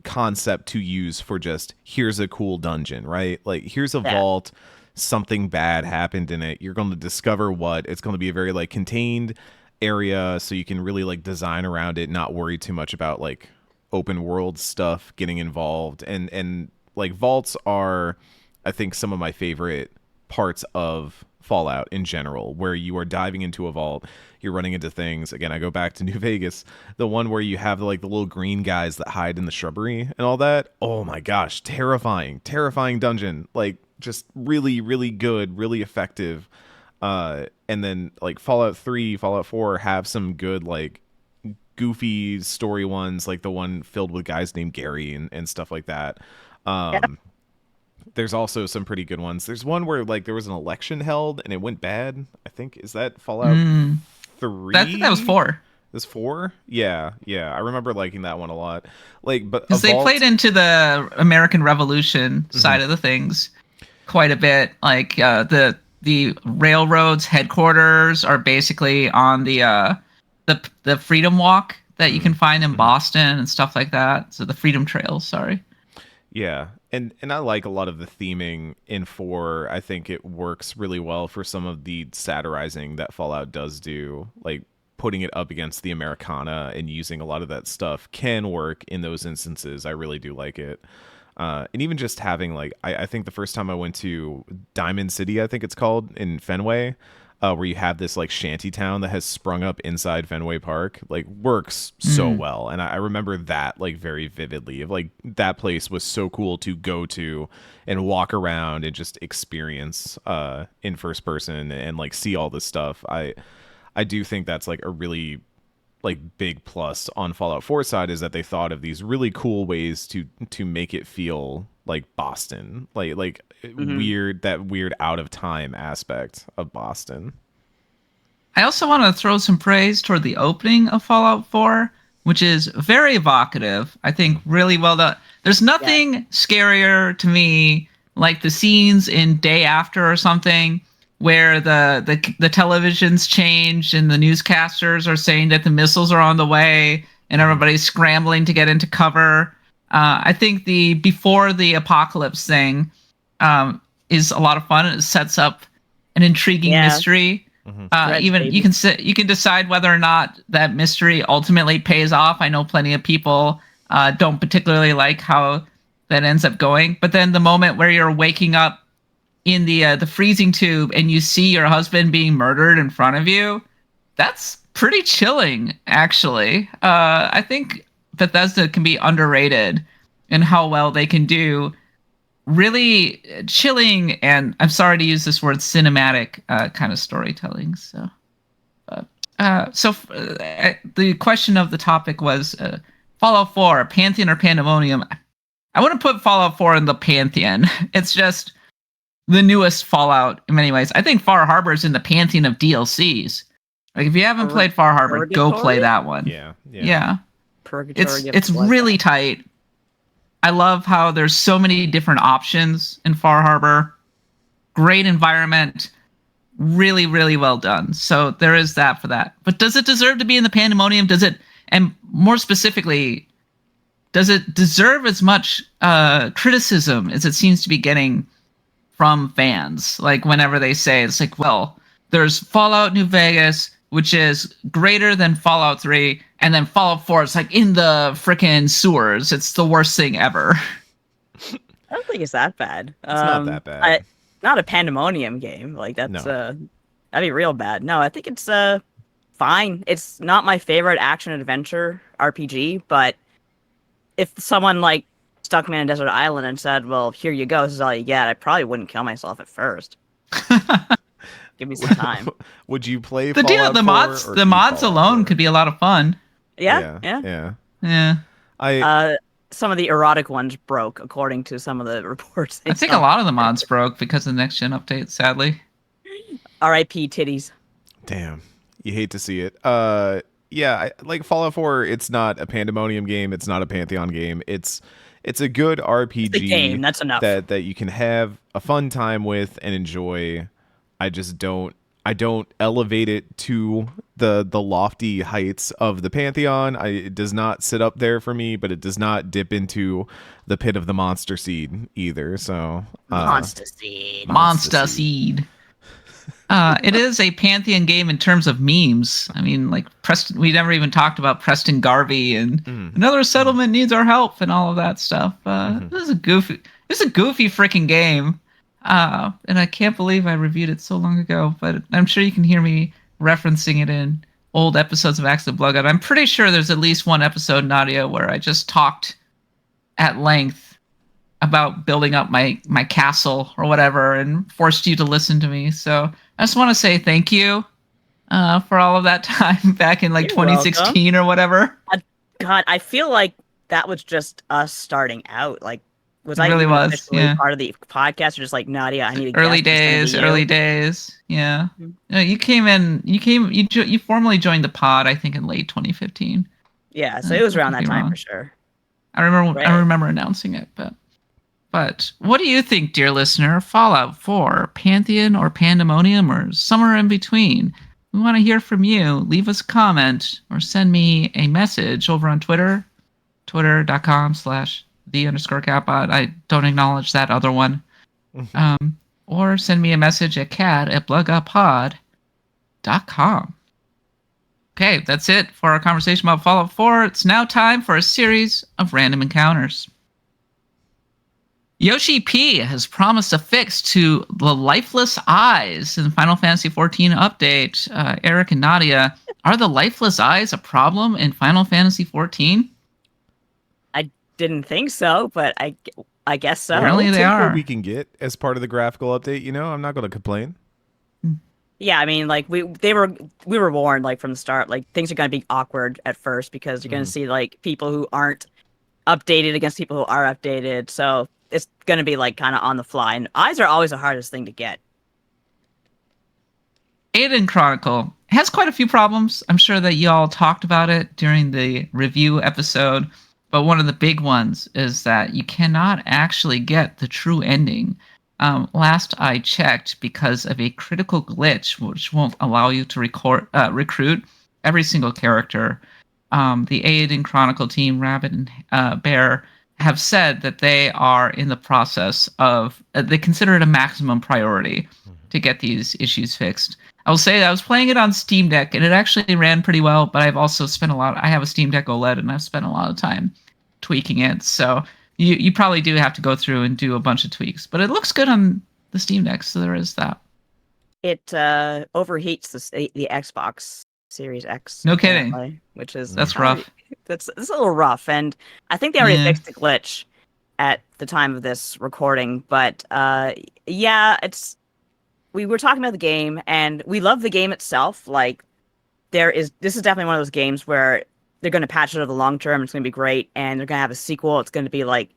concept to use for just here's a cool dungeon, right? Like here's a vault, something bad happened in it. You're going to discover what. It's going to be a very like contained area, so you can really like design around it, not worry too much about like open world stuff getting involved. And like vaults are, I think, some of my favorite parts of Fallout in general, where you are diving into a vault, you're running into things. Again, I go back to New Vegas, the one where you have like the little green guys that hide in the shrubbery and all that. Oh my gosh, terrifying dungeon. Like just really, really good, really effective. And then like Fallout 3, Fallout 4 have some good like goofy story ones, like the one filled with guys named Gary and stuff like that. There's also some pretty good ones. There's one where like there was an election held and it went bad. I think, is that Fallout 3? I think that was 4. It was 4? Yeah. I remember liking that one a lot. Like, but because they played into the American Revolution side of the things quite a bit. Like the railroads headquarters are basically on the Freedom Walk that you can find in Boston and stuff like that. So the Freedom Trail, sorry. Yeah, and I like a lot of the theming in 4. I think it works really well for some of the satirizing that Fallout does do. Like putting it up against the Americana and using a lot of that stuff can work in those instances. I really do like it. And even just having like, I think the first time I went to Diamond City, I think it's called, in Fenway, where you have this like shanty town that has sprung up inside Fenway Park, like works so well. And I remember that like very vividly, of like that place was so cool to go to and walk around and just experience in first person and like see all this stuff. I do think that's like a really like big plus on Fallout 4 side, is that they thought of these really cool ways to make it feel like Boston, like weird out of time aspect of Boston. I also want to throw some praise toward the opening of Fallout 4, which is very evocative. I think really well done. There's nothing scarier to me like the scenes in Day After or something, where the televisions change and the newscasters are saying that the missiles are on the way and everybody's scrambling to get into cover. I think the before the apocalypse thing is a lot of fun. It sets up an intriguing mystery. Even you can decide whether or not that mystery ultimately pays off. I know plenty of people don't particularly like how that ends up going. But then the moment where you're waking up in the freezing tube and you see your husband being murdered in front of you, that's pretty chilling, actually. I think Bethesda can be underrated in how well they can do really chilling, and I'm sorry to use this word, cinematic kind of storytelling. So the question of the topic was Fallout 4, Pantheon or Pandaemonium? I wouldn't put Fallout 4 in the Pantheon. It's just the newest Fallout in many ways. I think Far Harbor is in the Pantheon of DLCs. Like, if you haven't played Far Harbor, go play that one. Yeah. It's really tight. I love how there's so many different options in Far Harbor. Great environment. Really, really well done. So there is that for that. But does it deserve to be in the Pandaemonium? Does it, and more specifically, does it deserve as much criticism as it seems to be getting from fans? Like, whenever they say, it's like, well, there's Fallout New Vegas, which is greater than Fallout 3, and then Fallout 4 is like in the frickin' sewers. It's the worst thing ever. I don't think it's that bad. It's not that bad. Not a Pandaemonium game. Like, that's that'd be real bad. No, I think it's fine. It's not my favorite action adventure RPG, but if someone like stuck me in a desert island and said, well, here you go, this is all you get, I probably wouldn't kill myself at first. Give me some time. Would you play the Fallout 4 the mods alone 4? could be a lot of fun. Yeah. Some of the erotic ones broke, according to some of the reports. I think a lot of the mods broke because of the next gen update, sadly. R.I.P. titties. Damn. You hate to see it. Like Fallout 4, it's not a Pandaemonium game, it's not a Pantheon game. It's a good RPG it's a game, that's enough. that you can have a fun time with and enjoy. I don't elevate it to the lofty heights of the Pantheon. It does not sit up there for me, but it does not dip into the pit of the monster seed either. So Monster seed. Monster seed. It is a Pantheon game in terms of memes. I mean, like Preston, we never even talked about Preston Garvey and another settlement needs our help and all of that stuff. This is a goofy freaking game. And I can't believe I reviewed it so long ago, but I'm sure you can hear me referencing it in old episodes of Axe of Bloodgood. I'm pretty sure there's at least one episode, Nadia, where I just talked at length about building up my castle or whatever and forced you to listen to me. So I just want to say thank you for all of that time back in like 2016 welcome. Or whatever. God, I feel like that was just us starting out. Like, was I really part of the podcast or just like, Nadia, I need a early days. Yeah. Mm-hmm. You came in, you formally joined the pod, I think in late 2015. Yeah. So it was around that time for sure. I remember announcing it, But what do you think, dear listener? Fallout 4, Pantheon or Pandaemonium or somewhere in between? We want to hear from you. Leave us a comment or send me a message over on Twitter, twitter.com/the_catbot. I don't acknowledge that other one. Or send me a message at cat@blugupod.com. Okay, that's it for our conversation about Fallout 4. It's now time for a series of random encounters. Yoshi P has promised a fix to the lifeless eyes in the Final Fantasy XIV update. Eric and Nadia, are the lifeless eyes a problem in Final Fantasy XIV? I didn't think so, but I guess so. Apparently they are. What we can get as part of the graphical update, I'm not going to complain. Yeah, I mean, like we were warned like from the start, like things are going to be awkward at first because you're going to see like people who aren't updated against people who are updated. So it's going to be like kind of on the fly, and eyes are always the hardest thing to get. Eiyuden Chronicle has quite a few problems. I'm sure that y'all talked about it during the review episode, but one of the big ones is that you cannot actually get the true ending. Last I checked, because of a critical glitch which won't allow you to recruit every single character, the Eiyuden Chronicle team, Rabbit and Bear, have said that they are in the process of, they consider it a maximum priority to get these issues fixed. I will say that I was playing it on Steam Deck and it actually ran pretty well, but I've also spent I have a Steam Deck OLED and I've spent a lot of time tweaking it. So you probably do have to go through and do a bunch of tweaks, but it looks good on the Steam Deck, so there is that. It overheats the Xbox Series X. No kidding. Which is that's rough. It's a little rough, and I think they already fixed the glitch at the time of this recording. But it's we were talking about the game, and we love the game itself. Like this is definitely one of those games where they're going to patch it over the long term. It's going to be great, and they're going to have a sequel. It's going to be like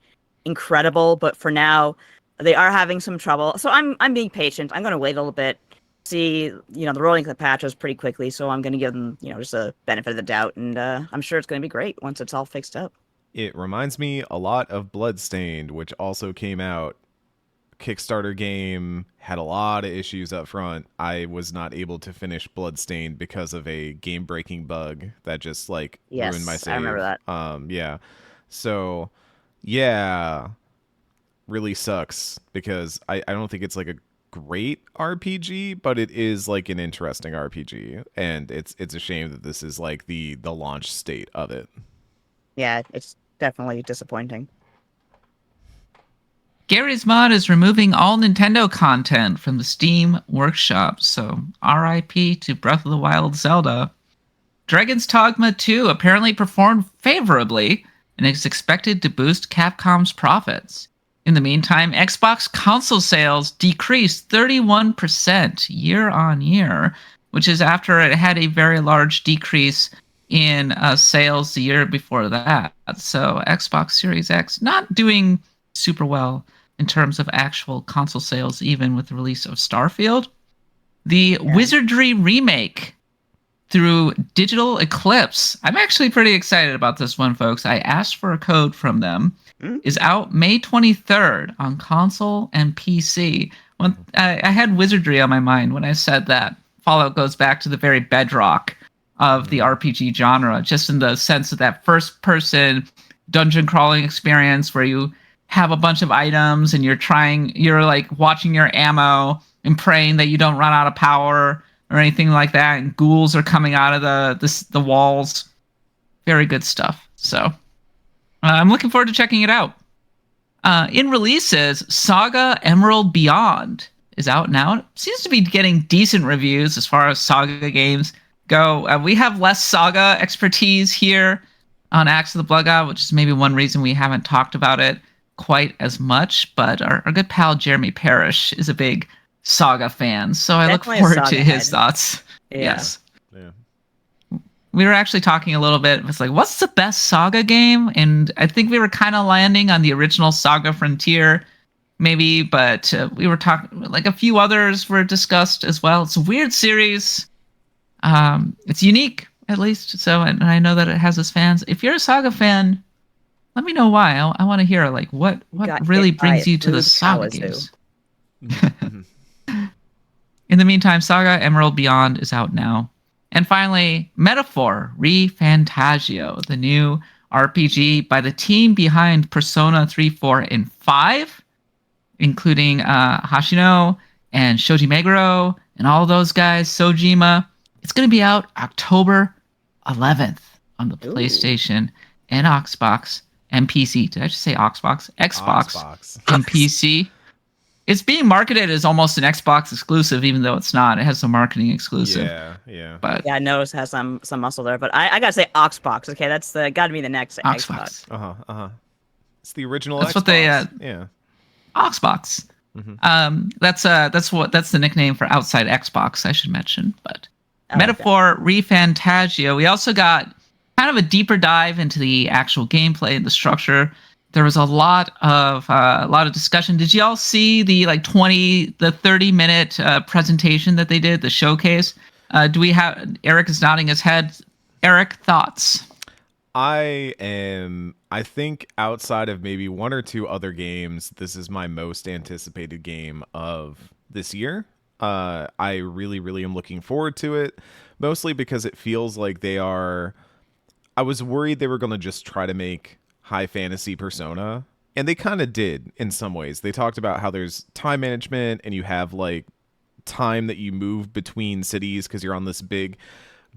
incredible. But for now, they are having some trouble. So I'm being patient. I'm going to wait a little bit. See, the rolling the patches pretty quickly, so I'm going to give them, just a benefit of the doubt, and I'm sure it's going to be great once it's all fixed up. It reminds me a lot of Bloodstained, which also came out. Kickstarter game, had a lot of issues up front. I was not able to finish Bloodstained because of a game-breaking bug that just ruined my save. I remember that. Yeah. So, yeah, really sucks because I don't think it's like a great RPG, but it is like an interesting RPG, and it's a shame that this is like the launch state of it. Yeah, it's definitely disappointing. Gary's Mod is removing all Nintendo content from the Steam Workshop, so RIP to Breath of the Wild Zelda. Dragon's Dogma 2 apparently performed favorably and is expected to boost Capcom's profits. In the meantime, Xbox console sales decreased 31% year on year, which is after it had a very large decrease in sales the year before that. So Xbox Series X not doing super well in terms of actual console sales, even with the release of Starfield. The Wizardry remake through Digital Eclipse. I'm actually pretty excited about this one, folks. I asked for a code from them. Is out May 23rd on console and PC. When I had Wizardry on my mind when I said that. Fallout goes back to the very bedrock of the RPG genre, just in the sense of that first-person dungeon crawling experience where you have a bunch of items and you're like watching your ammo and praying that you don't run out of power or anything like that, and ghouls are coming out of the walls. Very good stuff. So I'm looking forward to checking it out. In releases, Saga Emerald Beyond is out now. It seems to be getting decent reviews as far as Saga games go. We have less Saga expertise here on Axe of the Blood God, which is maybe one reason we haven't talked about it quite as much. But our good pal Jeremy Parrish is a big Saga fan, so I look forward to his thoughts. Yeah. Yes. Yeah. We were actually talking a little bit. It's like, what's the best Saga game? And I think we were kind of landing on the original Saga Frontier, maybe, but we were talking like a few others were discussed as well. It's a weird series. It's unique, at least. So, and I know that it has its fans. If you're a Saga fan, let me know why. I want to hear like what really brings you to the Saga games. In the meantime, Saga Emerald Beyond is out now. And finally, Metaphor ReFantazio, the new RPG by the team behind Persona 3, 4, and 5, including Hashino and Shoji Meguro and all those guys, Sojima. It's going to be out October 11th on the PlayStation and Xbox and PC. Did I just say Xbox? Xbox and PC. It's being marketed as almost an Xbox exclusive, even though it's not. It has some marketing exclusive. Yeah. But I noticed it has some muscle there. But I gotta say Xbox. Okay, that's got to be the next Xbox. It's the original. That's Xbox. What they. Xbox. Mm-hmm. That's the nickname for outside Xbox, I should mention. But Metaphor ReFantazio. We also got kind of a deeper dive into the actual gameplay and the structure. There was a lot of discussion. Did you all see the 30-minute presentation that they did, the showcase? Do we have Eric is nodding his head. Eric, thoughts? I think outside of maybe one or two other games, this is my most anticipated game of this year. I really, really am looking forward to it, mostly because it feels like they are. I was worried they were going to just try to make high fantasy Persona, and they kind of did in some ways. They talked about how there's time management and you have like time that you move between cities because you're on this big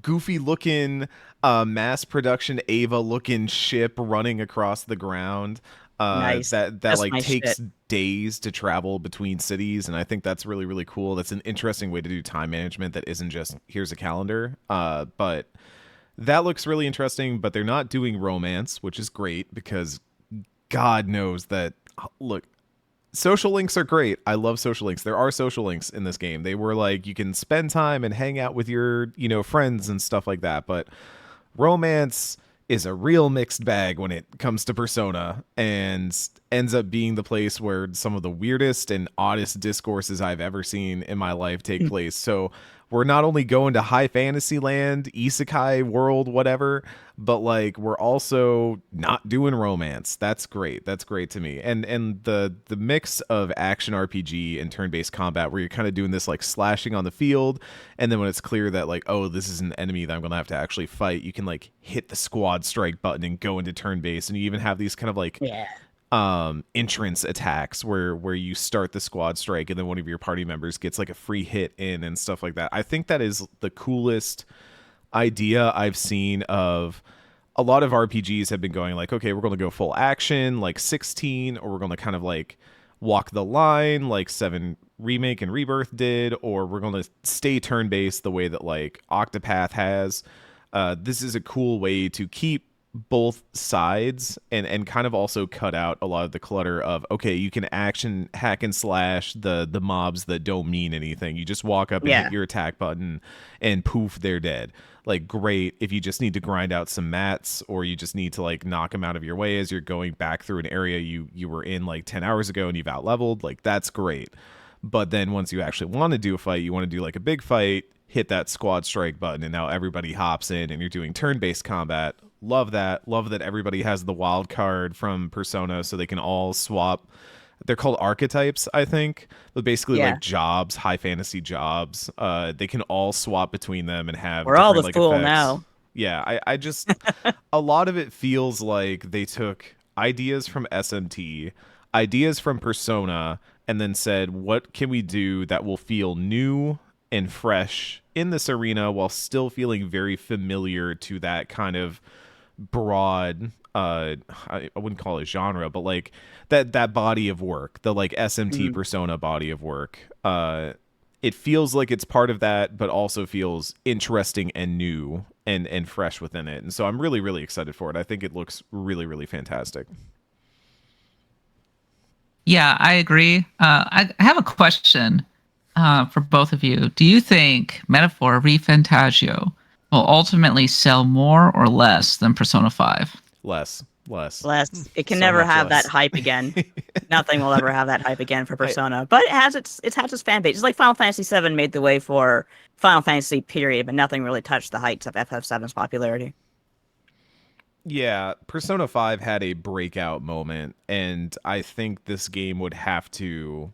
goofy looking mass production Ava looking ship running across the ground that takes days to travel between cities, and I think that's really, really cool. That's an interesting way to do time management that isn't just here's a calendar, but that looks really interesting. But they're not doing romance, which is great because God knows that. Look, social links are great. I love social links. There are social links in this game. They were like, you can spend time and hang out with your, friends and stuff like that. But romance is a real mixed bag when it comes to Persona, and ends up being the place where some of the weirdest and oddest discourses I've ever seen in my life take place. So we're not only going to high fantasy land, isekai world, whatever, but like we're also not doing romance. That's great. That's great to me. And the mix of action RPG and turn-based combat where you're kind of doing this like slashing on the field, and then when it's clear that like, oh, this is an enemy that I'm going to have to actually fight, you can like hit the squad strike button and go into turn-based, and you even have these kind of like entrance attacks where you start the squad strike and then one of your party members gets like a free hit in and stuff like that. I think that is the coolest idea I've seen. Of a lot of RPGs have been going like, okay, we're going to go full action like 16, or we're going to kind of like walk the line like 7 Remake and Rebirth did, or we're going to stay turn-based the way that like Octopath has. This is a cool way to keep both sides and kind of also cut out a lot of the clutter of, okay, you can action hack and slash the mobs that don't mean anything. You just walk up and hit your attack button and poof, they're dead. Like, great if you just need to grind out some mats, or you just need to like knock them out of your way as you're going back through an area you were in like 10 hours ago and you've out leveled. Like, that's great. But then once you actually want to do a fight, you want to do like a big fight, hit that squad strike button, and now everybody hops in and you're doing turn-based combat. Love that. Love that everybody has the wild card from Persona so they can all swap. They're called archetypes, I think. But basically like jobs, high fantasy jobs. They can all swap between them and have We're all the like, fool effects. now. Yeah, I just a lot of it feels like they took ideas from SMT, ideas from Persona, and then said, what can we do that will feel new and fresh in this arena while still feeling very familiar to that kind of broad I wouldn't call it genre, but like that body of work, the like SMT Persona body of work. It feels like it's part of that, but also feels interesting and new and fresh within it. And so I'm really, really excited for it. I think it looks really, really fantastic. Yeah, I agree. I have a question for both of you. Do you think Metaphor ReFantazio will ultimately sell more or less than Persona 5? Less. It can never have that hype again. Nothing will ever have that hype again for Persona. But it has its fan base. It's like Final Fantasy VII made the way for Final Fantasy period, but nothing really touched the heights of FF7's popularity. Yeah, Persona 5 had a breakout moment, and I think this game would have to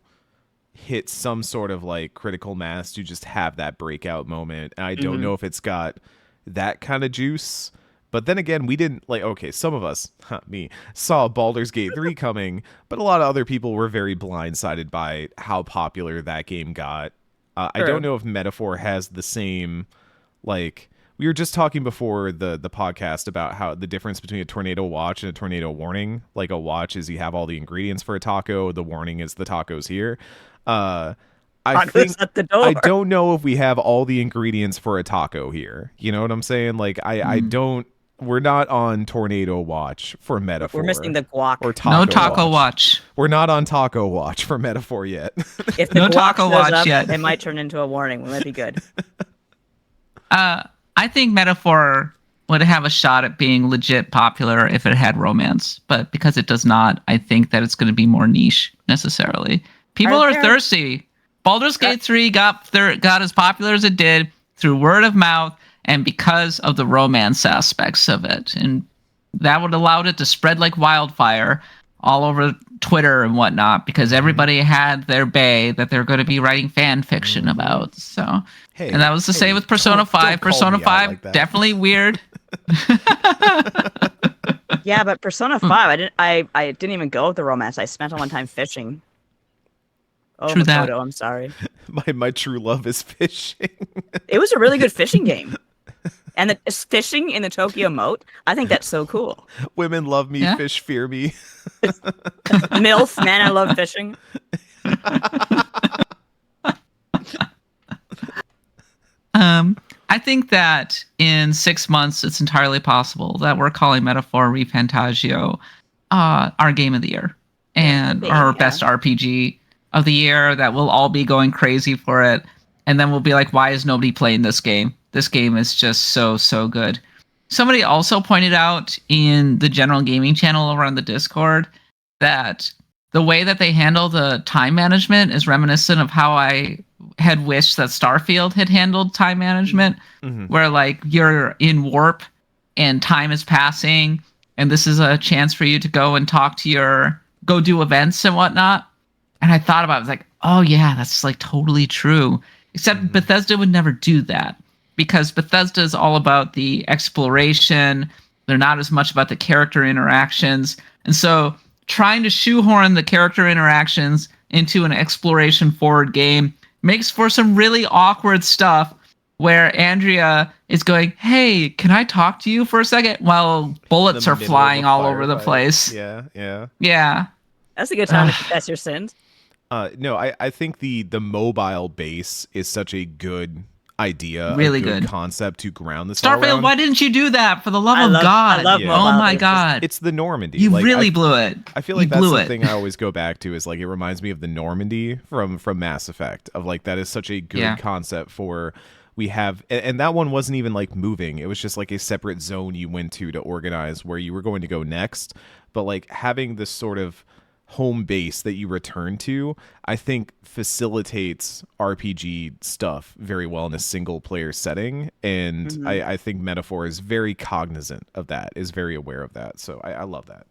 hit some sort of like critical mass to just have that breakout moment. And I don't know if it's got that kind of juice. But then again, we didn't like, okay, some of us, me, saw Baldur's Gate 3 coming, but a lot of other people were very blindsided by how popular that game got. I don't know if Metaphor has the same, like, we were just talking before the podcast about how the difference between a tornado watch and a tornado warning. Like, a watch is you have all the ingredients for a taco. The warning is the taco's here. I think at the door. I don't know if we have all the ingredients for a taco here. You know what I'm saying? Like, I don't. We're not on tornado watch for Metaphor. We're missing the guac. Or taco No taco watch. We're not on taco watch for Metaphor yet. If the No guac taco shows watch up, yet. it might turn into a warning. We might be good. I think Metaphor would have a shot at being legit popular if it had romance, but because it does not, I think that it's going to be more niche necessarily. People are thirsty. Baldur's Gate 3 got as popular as it did through word of mouth and because of the romance aspects of it, and that would allow it to spread like wildfire all over Twitter and whatnot, because everybody had their bae that they're going to be writing fan fiction about. So, and that was the same with Persona 5. Persona 5 like definitely weird. Yeah, but Persona 5, I didn't even go with the romance. I spent all my time fishing. Oh, True Makoto, that. I'm sorry. My true love is fishing. It was a really good fishing game. And the fishing in the Tokyo moat, I think that's so cool. Women love me, fish fear me. MILF, man, I love fishing. I think that in 6 months, it's entirely possible that we're calling Metaphor ReFantazio our game of the year and our best RPG of the year, that we'll all be going crazy for it. And then we'll be like, why is nobody playing this game? This game is just so good. Somebody also pointed out in the general gaming channel over on the Discord that the way that they handle the time management is reminiscent of how I had wished that Starfield had handled time management, where like you're in warp and time is passing, and this is a chance for you to go and go do events and whatnot. And I thought about it, I was like, oh yeah, that's like totally true. Except Bethesda would never do that, because Bethesda is all about the exploration. They're not as much about the character interactions. And so trying to shoehorn the character interactions into an exploration forward game makes for some really awkward stuff where Andrea is going, hey, can I talk to you for a second? While bullets are flying all over the place. Yeah. That's a good time to confess your sins. No, I think the mobile base is such a good idea, really a good good concept to ground this all Starfield, around. why didn't you do that? For the love of God! I love Yeah. mobile Oh my games. God! It's the Normandy. You like, really blew it. I feel you like that's blew the it. thing I always go back to is like it reminds me of the Normandy from Mass Effect. Of like that is such a good concept for. We have, and that one wasn't even like moving. It was just like a separate zone you went to organize where you were going to go next. But like having this sort of home base that you return to, I think facilitates RPG stuff very well in a single player setting. And I think Metaphor is very cognizant of that, is very aware of that. So I love that.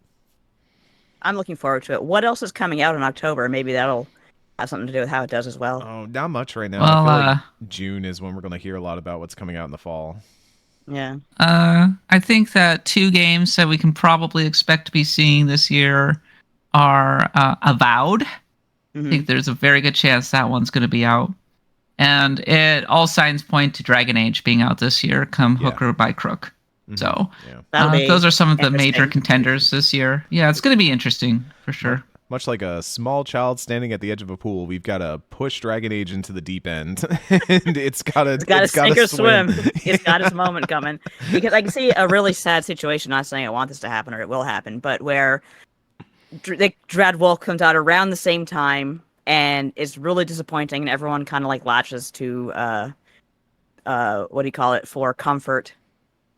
I'm looking forward to it. What else is coming out in October? Maybe that'll have something to do with how it does as well. Oh, not much right now. Well, I feel like June is when we're going to hear a lot about what's coming out in the fall. Yeah. I think that 2 games that we can probably expect to be seeing this year are Avowed. I think there's a very good chance that one's going to be out. And all signs point to Dragon Age being out this year, come hook or by crook. So those are some of the major contenders this year. Yeah, it's going to be interesting for sure. Much like a small child standing at the edge of a pool, we've got to push Dragon Age into the deep end, and it's got to sink or swim. It's got its moment coming. Because I can see a really sad situation. Not saying I want this to happen or it will happen, but where Dreadwolf comes out around the same time, and it's really disappointing, and everyone kind of like latches to what do you call it, for comfort,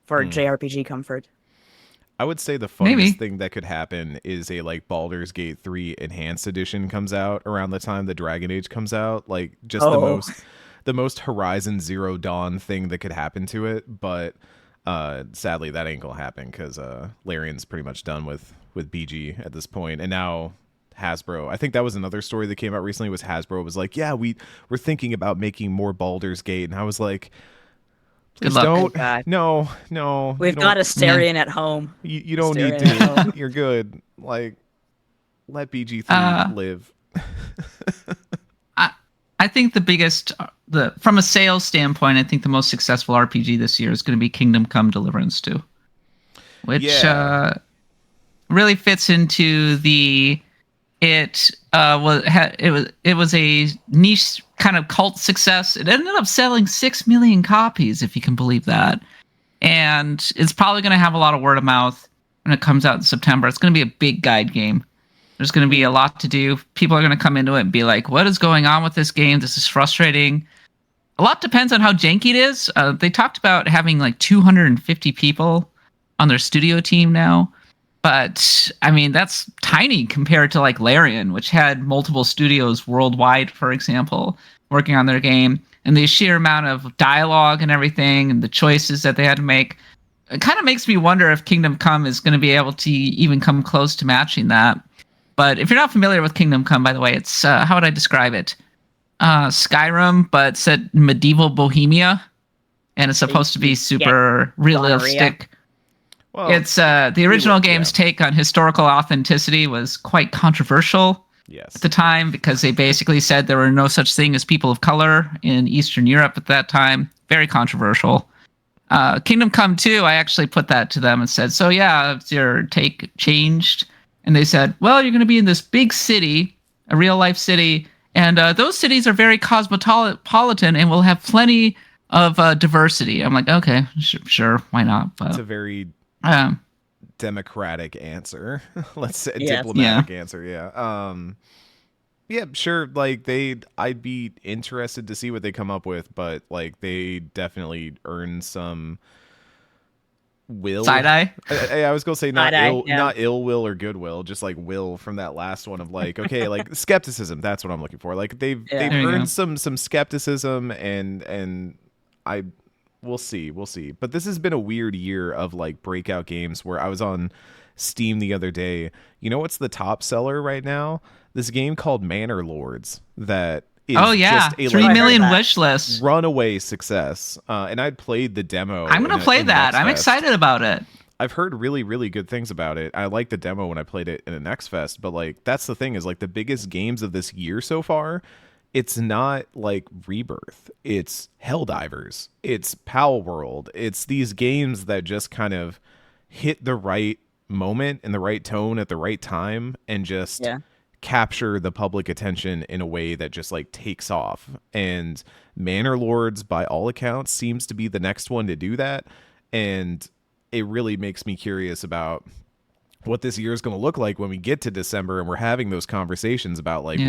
for JRPG comfort. I would say the funnest thing that could happen is a like Baldur's Gate 3 Enhanced Edition comes out around the time the Dragon Age comes out. Like just the most Horizon Zero Dawn thing that could happen to it. But sadly, that ain't gonna happen because Larian's pretty much done with BG at this point, and now Hasbro. I think that was another story that came out recently. Was Hasbro was like, yeah, we're thinking about making more Baldur's Gate, and I was like. Good luck. Don't. No. We've got Asterion at home. You don't need to. You're good. Like, let BG3 live. I think the biggest, from a sales standpoint, I think the most successful RPG this year is going to be Kingdom Come Deliverance 2, which really fits into the. It was a niche kind of cult success. It ended up selling 6 million copies, if you can believe that. And it's probably going to have a lot of word of mouth when it comes out in September. It's going to be a big guide game. There's going to be a lot to do. People are going to come into it and be like, what is going on with this game? This is frustrating. A lot depends on how janky it is. They talked about having like 250 people on their studio team now. But, I mean, that's tiny compared to, like, Larian, which had multiple studios worldwide, for example, working on their game. And the sheer amount of dialogue and everything and the choices that they had to make, it kind of makes me wonder if Kingdom Come is going to be able to even come close to matching that. But if you're not familiar with Kingdom Come, by the way, it's, how would I describe it? Skyrim, but set medieval Bohemia. And it's supposed to be super realistic. Well, it's the original game's take on historical authenticity was quite controversial at the time because they basically said there were no such thing as people of color in Eastern Europe at that time. Very controversial. Kingdom Come 2, I actually put that to them and said, so yeah, has your take changed? And they said, well, you're going to be in this big city, a real life city, and those cities are very cosmopolitan and will have plenty of diversity. I'm like, okay, sure, why not? But it's a very democratic answer. Let's say diplomatic answer. Yeah, sure. Like I'd be interested to see what they come up with, but like they definitely earn some will. Side eye. I was gonna say not ill will or goodwill, just like will from that last one of like, okay, like skepticism. That's what I'm looking for. Like they've earned some skepticism and We'll see. But this has been a weird year of like breakout games where I was on Steam the other day. You know what's the top seller right now? This game called Manor Lords that is just a 3 million wish list. Runaway success. And I'd played the demo. I'm going to play that. I'm excited about it. I've heard really, really good things about it. I liked the demo when I played it in an X Fest, but like that's the thing is like the biggest games of this year so far, it's not like Rebirth. It's Helldivers. It's Pal World. It's these games that just kind of hit the right moment and the right tone at the right time and just capture the public attention in a way that just like takes off. And Manor Lords, by all accounts, seems to be the next one to do that. And it really makes me curious about what this year is going to look like when we get to December and we're having those conversations about like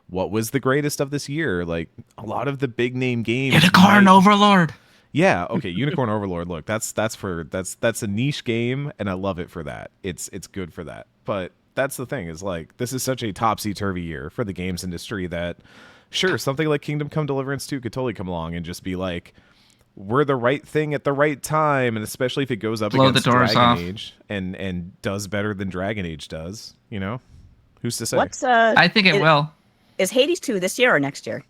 what was the greatest of this year. Like a lot of the big name games. Unicorn Overlord. Yeah, okay, Unicorn Overlord. Look, that's a niche game, and I love it for that. It's good for that. But that's the thing, is like this is such a topsy-turvy year for the games industry that sure, something like Kingdom Come Deliverance 2 could totally come along and just be like, we're the right thing at the right time, and especially if it goes up against Dragon Age and does better than Dragon Age does, you know? Who's to say? I think it will. Is Hades 2 this year or next year?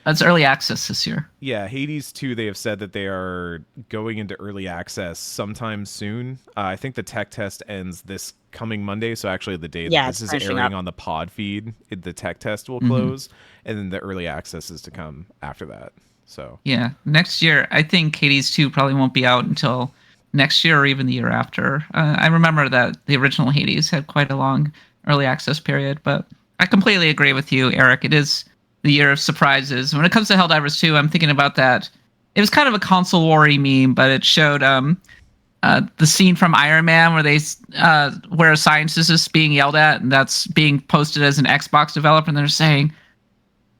That's early access this year. Yeah, Hades 2, they have said that they are going into early access sometime soon. I think the tech test ends this coming Monday, so actually the day that this is airing on the pod feed, the tech test will close, and then the early access is to come after that. So yeah, next year, I think Hades 2 probably won't be out until next year or even the year after. I remember that the original Hades had quite a long early access period, but I completely agree with you, Eric. It is the year of surprises. When it comes to Helldivers 2, I'm thinking about that. It was kind of a console war-y meme, but it showed the scene from Iron Man where a scientist is being yelled at, and that's being posted as an Xbox developer, and they're saying,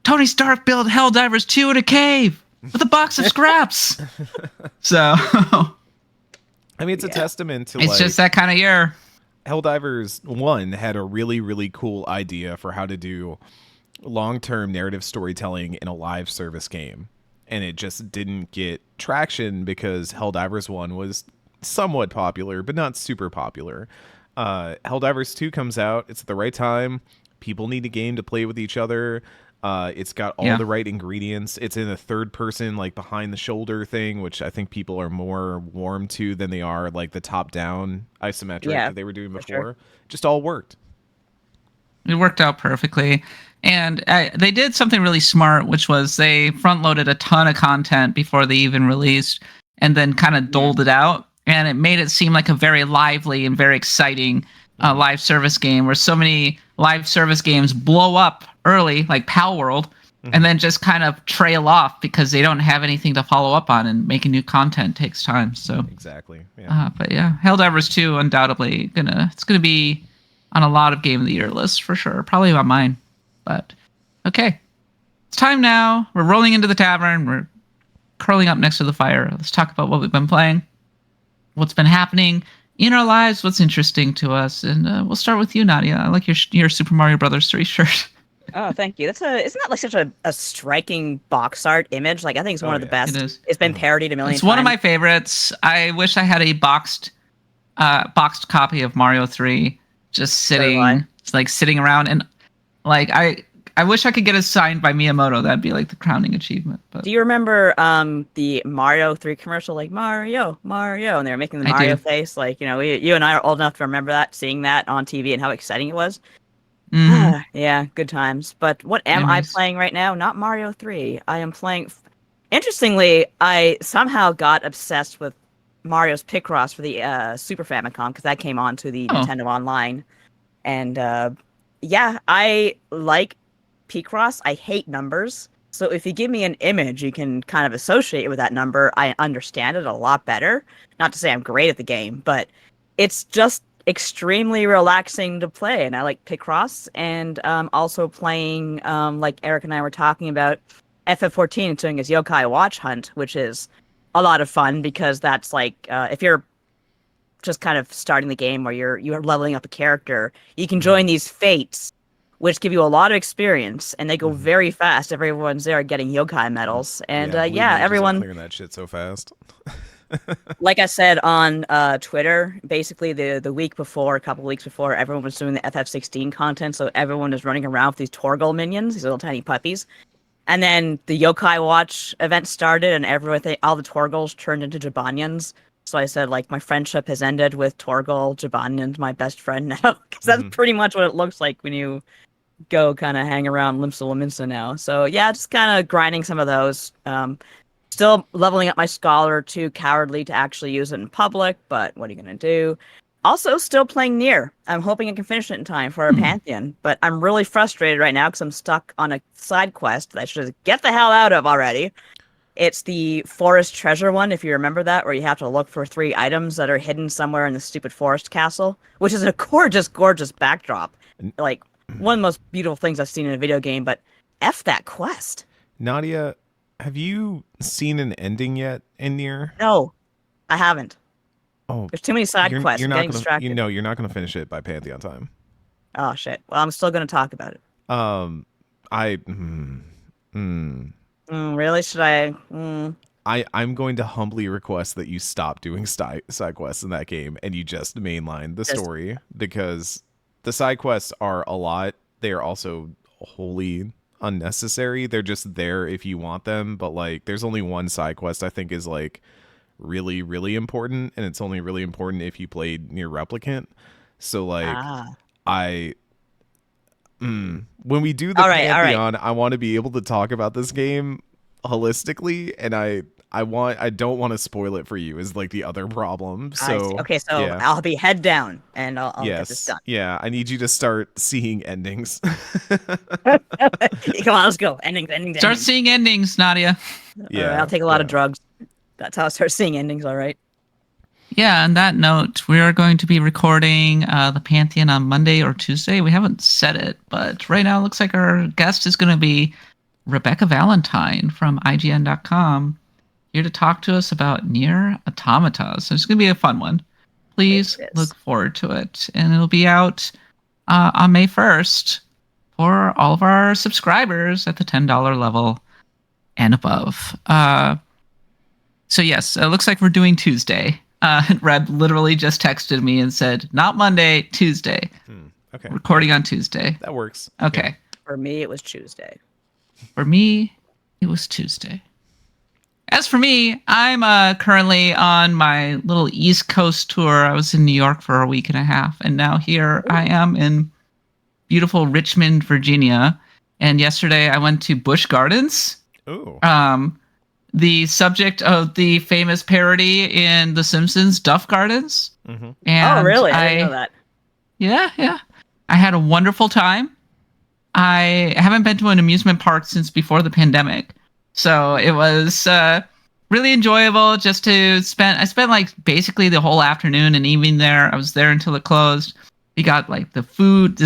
Tony Stark built Helldivers 2 in a cave with a box of scraps. So, I mean, it's a testament to it's just that kind of year. Helldivers 1 had a really, really cool idea for how to do long-term narrative storytelling in a live service game, and it just didn't get traction because Helldivers 1 was somewhat popular, but not super popular. Helldivers 2 comes out. It's at the right time. People need a game to play with each other. It's got all the right ingredients. It's in a third person, like behind the shoulder thing, which I think people are more warm to than they are like the top down isometric that they were doing before. Sure. Just all worked. It worked out perfectly. And they did something really smart, which was they front loaded a ton of content before they even released and then kind of doled it out. And it made it seem like a very lively and very exciting live service game, where so many live service games blow up early, like Pal World, and then just kind of trail off because they don't have anything to follow up on, and making new content takes time. So exactly. Yeah. But yeah, Helldivers 2 undoubtedly gonna be on a lot of Game of the Year lists for sure. Probably on mine. But okay, it's time now. We're rolling into the tavern. We're curling up next to the fire. Let's talk about what we've been playing, what's been happening in our lives, what's interesting to us, and we'll start with you, Nadia. I like your Super Mario Brothers 3 shirt. Oh, thank you. Isn't that like such a striking box art image? Like I think it's one of the best. It is. It's been parodied a million times. It's one of my favorites. I wish I had a boxed copy of Mario 3 just sitting around, and like I wish I could get it signed by Miyamoto. That'd be like the crowning achievement. But do you remember the Mario 3 commercial, like Mario, and they were making the Mario face? Like, you know, you and I are old enough to remember that, seeing that on TV and how exciting it was. Yeah, good times. But what am I playing right now? Not Mario 3. I am playing. Interestingly, I somehow got obsessed with Mario's Picross for the Super Famicom, because that came on to the Nintendo Online. And I like Picross. I hate numbers. So if you give me an image you can kind of associate it with that number, I understand it a lot better. Not to say I'm great at the game, but it's just extremely relaxing to play, and I like Picross. And also playing, like Eric and I were talking about, FF14 doing his Yokai Watch Hunt, which is a lot of fun, because that's like if you're just kind of starting the game, or you're leveling up a character, you can join these fates, which give you a lot of experience, and they go very fast. Everyone's there getting yokai medals, and everyone clearing that shit so fast. Like I said on Twitter, basically the week before, a couple weeks before, everyone was doing the FF16 content, so everyone was running around with these Torgal minions, these little tiny puppies. And then the Yokai Watch event started, and all the Torgals turned into Jabanians. So I said, like, my friendship has ended with Torgal. Jabanian's my best friend now, because that's pretty much what it looks like when you go kind of hang around Limsa Lominsa now. So yeah, just kind of grinding some of those. Still leveling up my Scholar, too cowardly to actually use it in public, but what are you going to do? Also, still playing Nier. I'm hoping I can finish it in time for our Pantheon, but I'm really frustrated right now because I'm stuck on a side quest that I should get the hell out of already. It's the forest treasure one, if you remember that, where you have to look for 3 items that are hidden somewhere in the stupid forest castle, which is a gorgeous, gorgeous backdrop. Like, one of the most beautiful things I've seen in a video game, but F that quest. Nadia, have you seen an ending yet in Nier? No, I haven't. Oh, there's too many side quests. You're I'm not getting gonna, distracted. you're not going to finish it by Pantheon time. Oh shit. Well, I'm still going to talk about it. Really? Should I? I'm going to humbly request that you stop doing side quests in that game and you just mainline the story, because the side quests are a lot. They are also wholly unnecessary. They're just there if you want them, but like there's only one side quest I think is like really, really important, and it's only really important if you played Nier Replicant. So like when we do the Pantheon, I want to be able to talk about this game holistically, and I don't want to spoil it for you is like the other problem. So yeah. I'll be head down and I'll get this done. Yeah, I need you to start seeing endings. Come on, let's go. Endings. Start seeing endings, Nadia. Yeah, right, I'll take a lot of drugs. That's how I start seeing endings, all right? Yeah, on that note, we are going to be recording the Pantheon on Monday or Tuesday. We haven't said it, but right now it looks like our guest is going to be Rebecca Valentine from IGN.com, here to talk to us about Nier Automata. So it's going to be a fun one. Please look forward to it. And it'll be out on May 1st for all of our subscribers at the $10 level and above. So yes, it looks like we're doing Tuesday. Reb literally just texted me and said, not Monday, Tuesday. Okay. Recording on Tuesday. That works. Okay. Yeah. For me, it was Tuesday. For me, it was Tuesday. As for me, I'm currently on my little East Coast tour. I was in New York for a week and a half, and now here I am in beautiful Richmond, Virginia. And yesterday I went to Busch Gardens. Ooh. The subject of the famous parody in The Simpsons, Duff Gardens. Mm-hmm. And oh, really? I didn't know that. Yeah. I had a wonderful time. I haven't been to an amusement park since before the pandemic. So it was really enjoyable just to spend. I spent like basically the whole afternoon and evening there. I was there until it closed. We got like the food.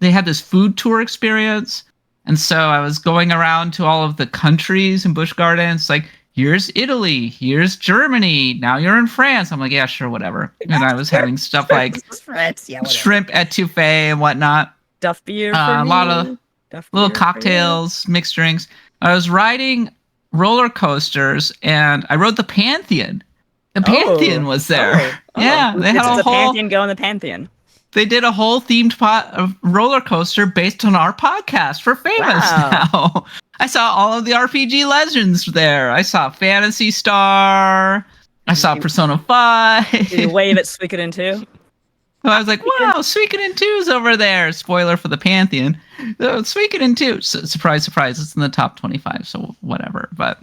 They had this food tour experience. And so I was going around to all of the countries in Busch Gardens, like, here's Italy, here's Germany, now you're in France. I'm like, yeah, sure, whatever. And I was having stuff like shrimp etouffee and whatnot. Duff beer for a me. lot of little cocktails, mixed drinks. I was riding roller coasters, and I rode the Pantheon. The Pantheon was there. Yeah, they had a whole Pantheon go in the Pantheon. They did a whole themed roller coaster based on our podcast for Famous now. I saw all of the RPG legends there. I saw Phantasy Star. I saw Persona 5. Did you wave at Suikoden 2? So I was like, wow, Suikoden 2's over there. Spoiler for the Pantheon. Suikoden 2. Surprise, surprise. It's in the top 25, so whatever. But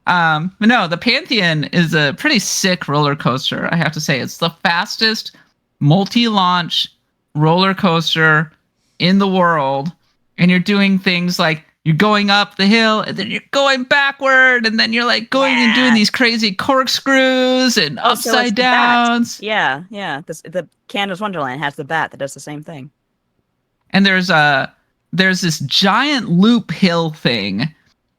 no, the Pantheon is a pretty sick roller coaster, I have to say. It's the fastest multi-launch roller coaster in the world, and you're doing things like you're going up the hill and then you're going backward, and then you're like going and doing these crazy corkscrews and upside downs. Yeah. The Canada's Wonderland has the bat that does the same thing. And there's this giant loop hill thing,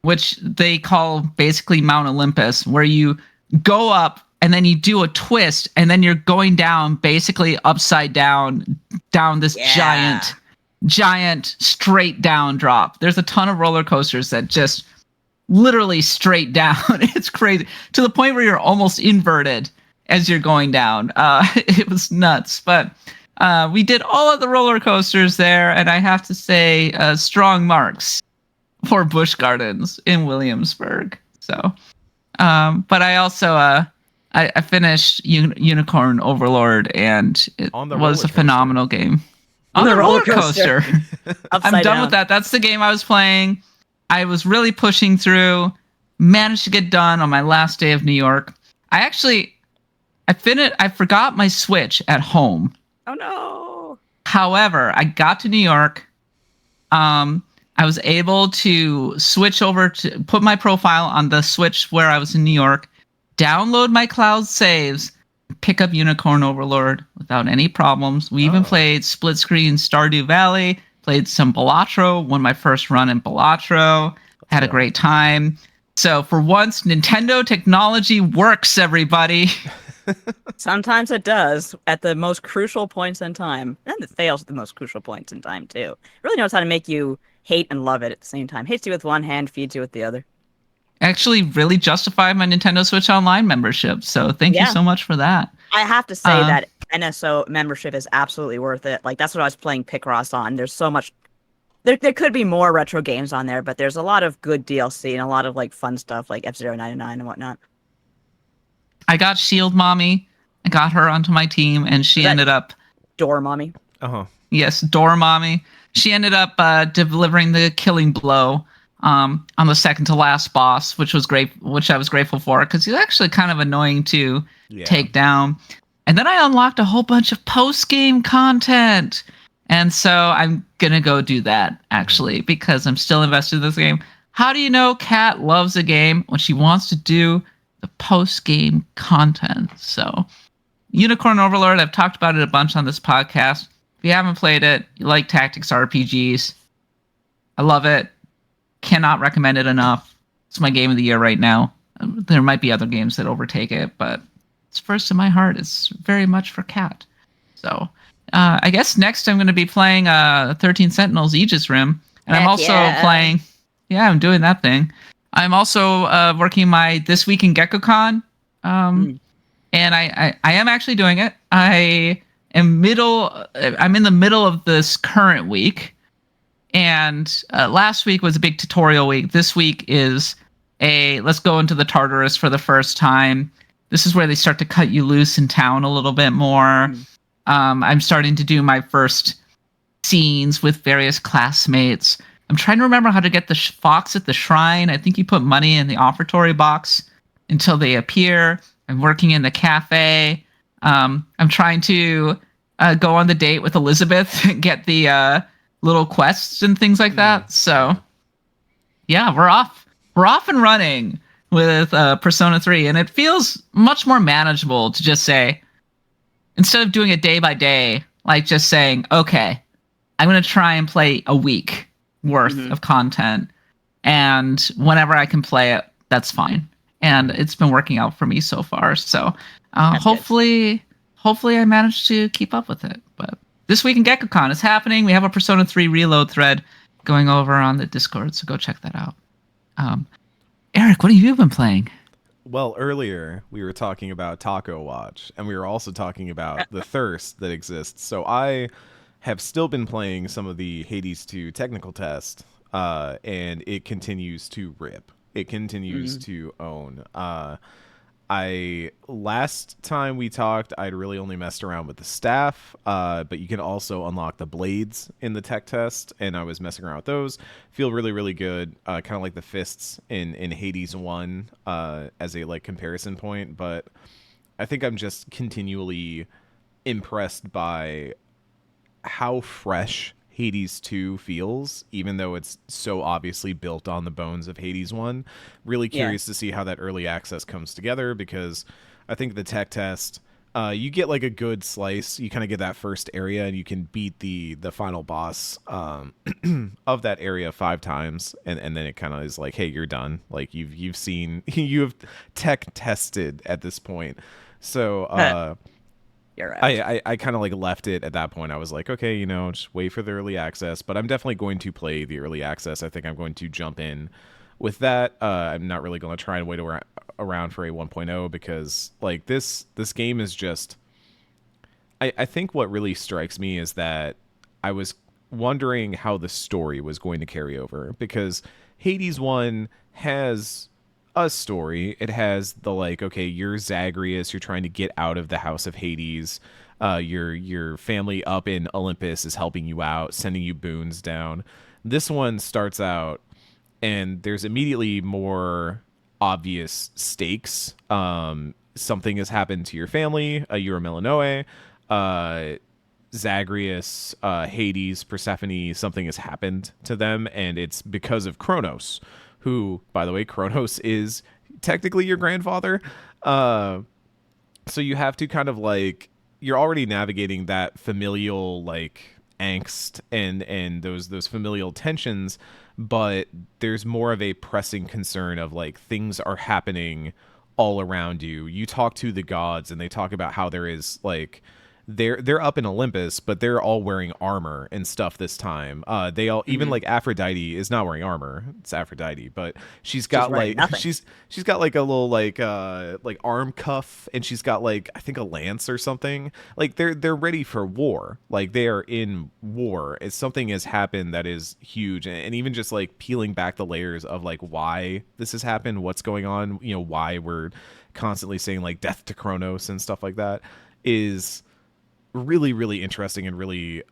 which they call basically Mount Olympus, where you go up and then you do a twist, and then you're going down basically upside down this giant straight down drop. There's a ton of roller coasters that just literally straight down. It's crazy, to the point where you're almost inverted as you're going down. It was nuts. But we did all of the roller coasters there, and I have to say strong marks for Busch Gardens in Williamsburg. So, but I also I finished Unicorn Overlord, and it was a phenomenal game. On the roller coaster. I'm done with that. That's the game I was playing. I was really pushing through, managed to get done on my last day of New York. I forgot my Switch at home Oh no. However, I got to New York. I was able to switch over to put my profile on the Switch where I was in New York, download my cloud saves, pick up Unicorn Overlord without any problems. We even played split screen Stardew Valley, played some Balatro, won my first run in Balatro, had a great time. So for once, Nintendo technology works, everybody. Sometimes it does at the most crucial points in time. And it fails at the most crucial points in time, too. It really knows how to make you hate and love it at the same time. Hits you with one hand, feeds you with the other. Actually, really justify my Nintendo Switch Online membership. So thank you so much for that. I have to say that NSO membership is absolutely worth it. Like, that's what I was playing Picross on. There's so much... There could be more retro games on there, but there's a lot of good DLC and a lot of, like, fun stuff, like F-Zero 99 and whatnot. I got Shield Mommy. I got her onto my team, and she ended up... Door Mommy? Yes, Door Mommy. She ended up delivering the killing blow on the second to last boss, which was great, which I was grateful for, because he's actually kind of annoying to take down. And then I unlocked a whole bunch of post-game content. And so I'm going to go do that, actually, because I'm still invested in this game. How do you know Kat loves a game when she wants to do the post-game content? So Unicorn Overlord, I've talked about it a bunch on this podcast. If you haven't played it, you like tactics RPGs, I love it. Cannot recommend it enough. It's my game of the year right now. There might be other games that overtake it, but it's first in my heart. It's very much for Kat. So I guess next I'm going to be playing 13 Sentinels Aegis Rim. And I'm also playing... Yeah, I'm doing that thing. I'm also working my This Week in Gekkoukan. And I am actually doing it. I'm in the middle of this current week. And last week was a big tutorial week. This week is let's go into the Tartarus for the first time. This is where they start to cut you loose in town a little bit more. I'm starting to do my first scenes with various classmates. I'm trying to remember how to get the fox at the shrine. I think you put money in the offertory box until they appear. I'm working in the cafe. I'm trying to go on the date with Elizabeth and get the little quests and things like that. So, yeah, we're off. We're off and running with Persona 3, and it feels much more manageable to just say, instead of doing it day by day, like just saying, okay, I'm going to try and play a week worth of content, and whenever I can play it, that's fine. And it's been working out for me so far. So hopefully I managed to keep up with it. But This Week in Gekkoukan is happening. We have a Persona 3 reload thread going over on the Discord, so go check that out. Eric, what have you been playing? Well, earlier we were talking about Taco Watch, and we were also talking about the thirst that exists. So I have still been playing some of the Hades 2 technical test, and it continues to rip. It continues to own. Last time we talked, I'd really only messed around with the staff, but you can also unlock the blades in the tech test, and I was messing around with those. Feel really, really good, kind of like the fists in Hades 1 as a like comparison point, but I think I'm just continually impressed by how fresh Hades 2 feels, even though it's so obviously built on the bones of Hades 1. Really curious to see how that early access comes together, because I think the tech test, you get like a good slice. You kind of get that first area, and you can beat the final boss of that area 5 times, and then it kind of is like, hey, you're done. Like you've seen, you have tech tested at this point. So You're right. I kind of like left it at that point. I was like, okay, just wait for the early access, but I'm definitely going to play the early access. I think I'm going to jump in with that. I'm not really going to try and wait around for a 1.0, because like this game is just, I think what really strikes me is that I was wondering how the story was going to carry over, because Hades 1 has a story. It has the like, okay, you're Zagreus, you're trying to get out of the House of Hades. Your family up in Olympus is helping you out, sending you boons down. This one starts out, and there's immediately more obvious stakes. Something has happened to your family. You're a Milanoe. Zagreus, Hades, Persephone, something has happened to them, and it's because of Kronos, who, by the way, Kronos is technically your grandfather. So you have to kind of like, you're already navigating that familial like angst and those familial tensions, but there's more of a pressing concern of like things are happening all around you. You talk to the gods and they talk about how there is like they're up in Olympus, but they're all wearing armor and stuff this time. They all even like Aphrodite is not wearing armor. It's Aphrodite, but she's got like she's got like a little like arm cuff, and she's got like I think a lance or something. Like they're ready for war. Like they are in war. It's something has happened that is huge, and even just like peeling back the layers of like why this has happened, what's going on, you know, why we're constantly saying like death to Kronos and stuff like that is really, really interesting and really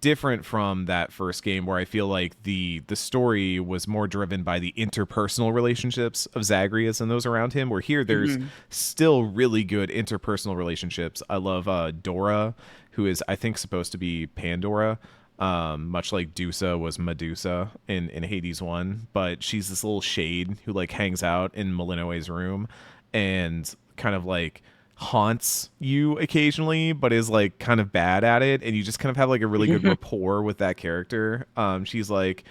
different from that first game, where I feel like the story was more driven by the interpersonal relationships of Zagreus and those around him, where here there's still really good interpersonal relationships. I love Dora, who is I think supposed to be Pandora, much like Dusa was Medusa in Hades 1, but she's this little shade who like hangs out in Malinoe's room and kind of like haunts you occasionally, but is like kind of bad at it, and you just kind of have like a really good rapport with that character. She's like,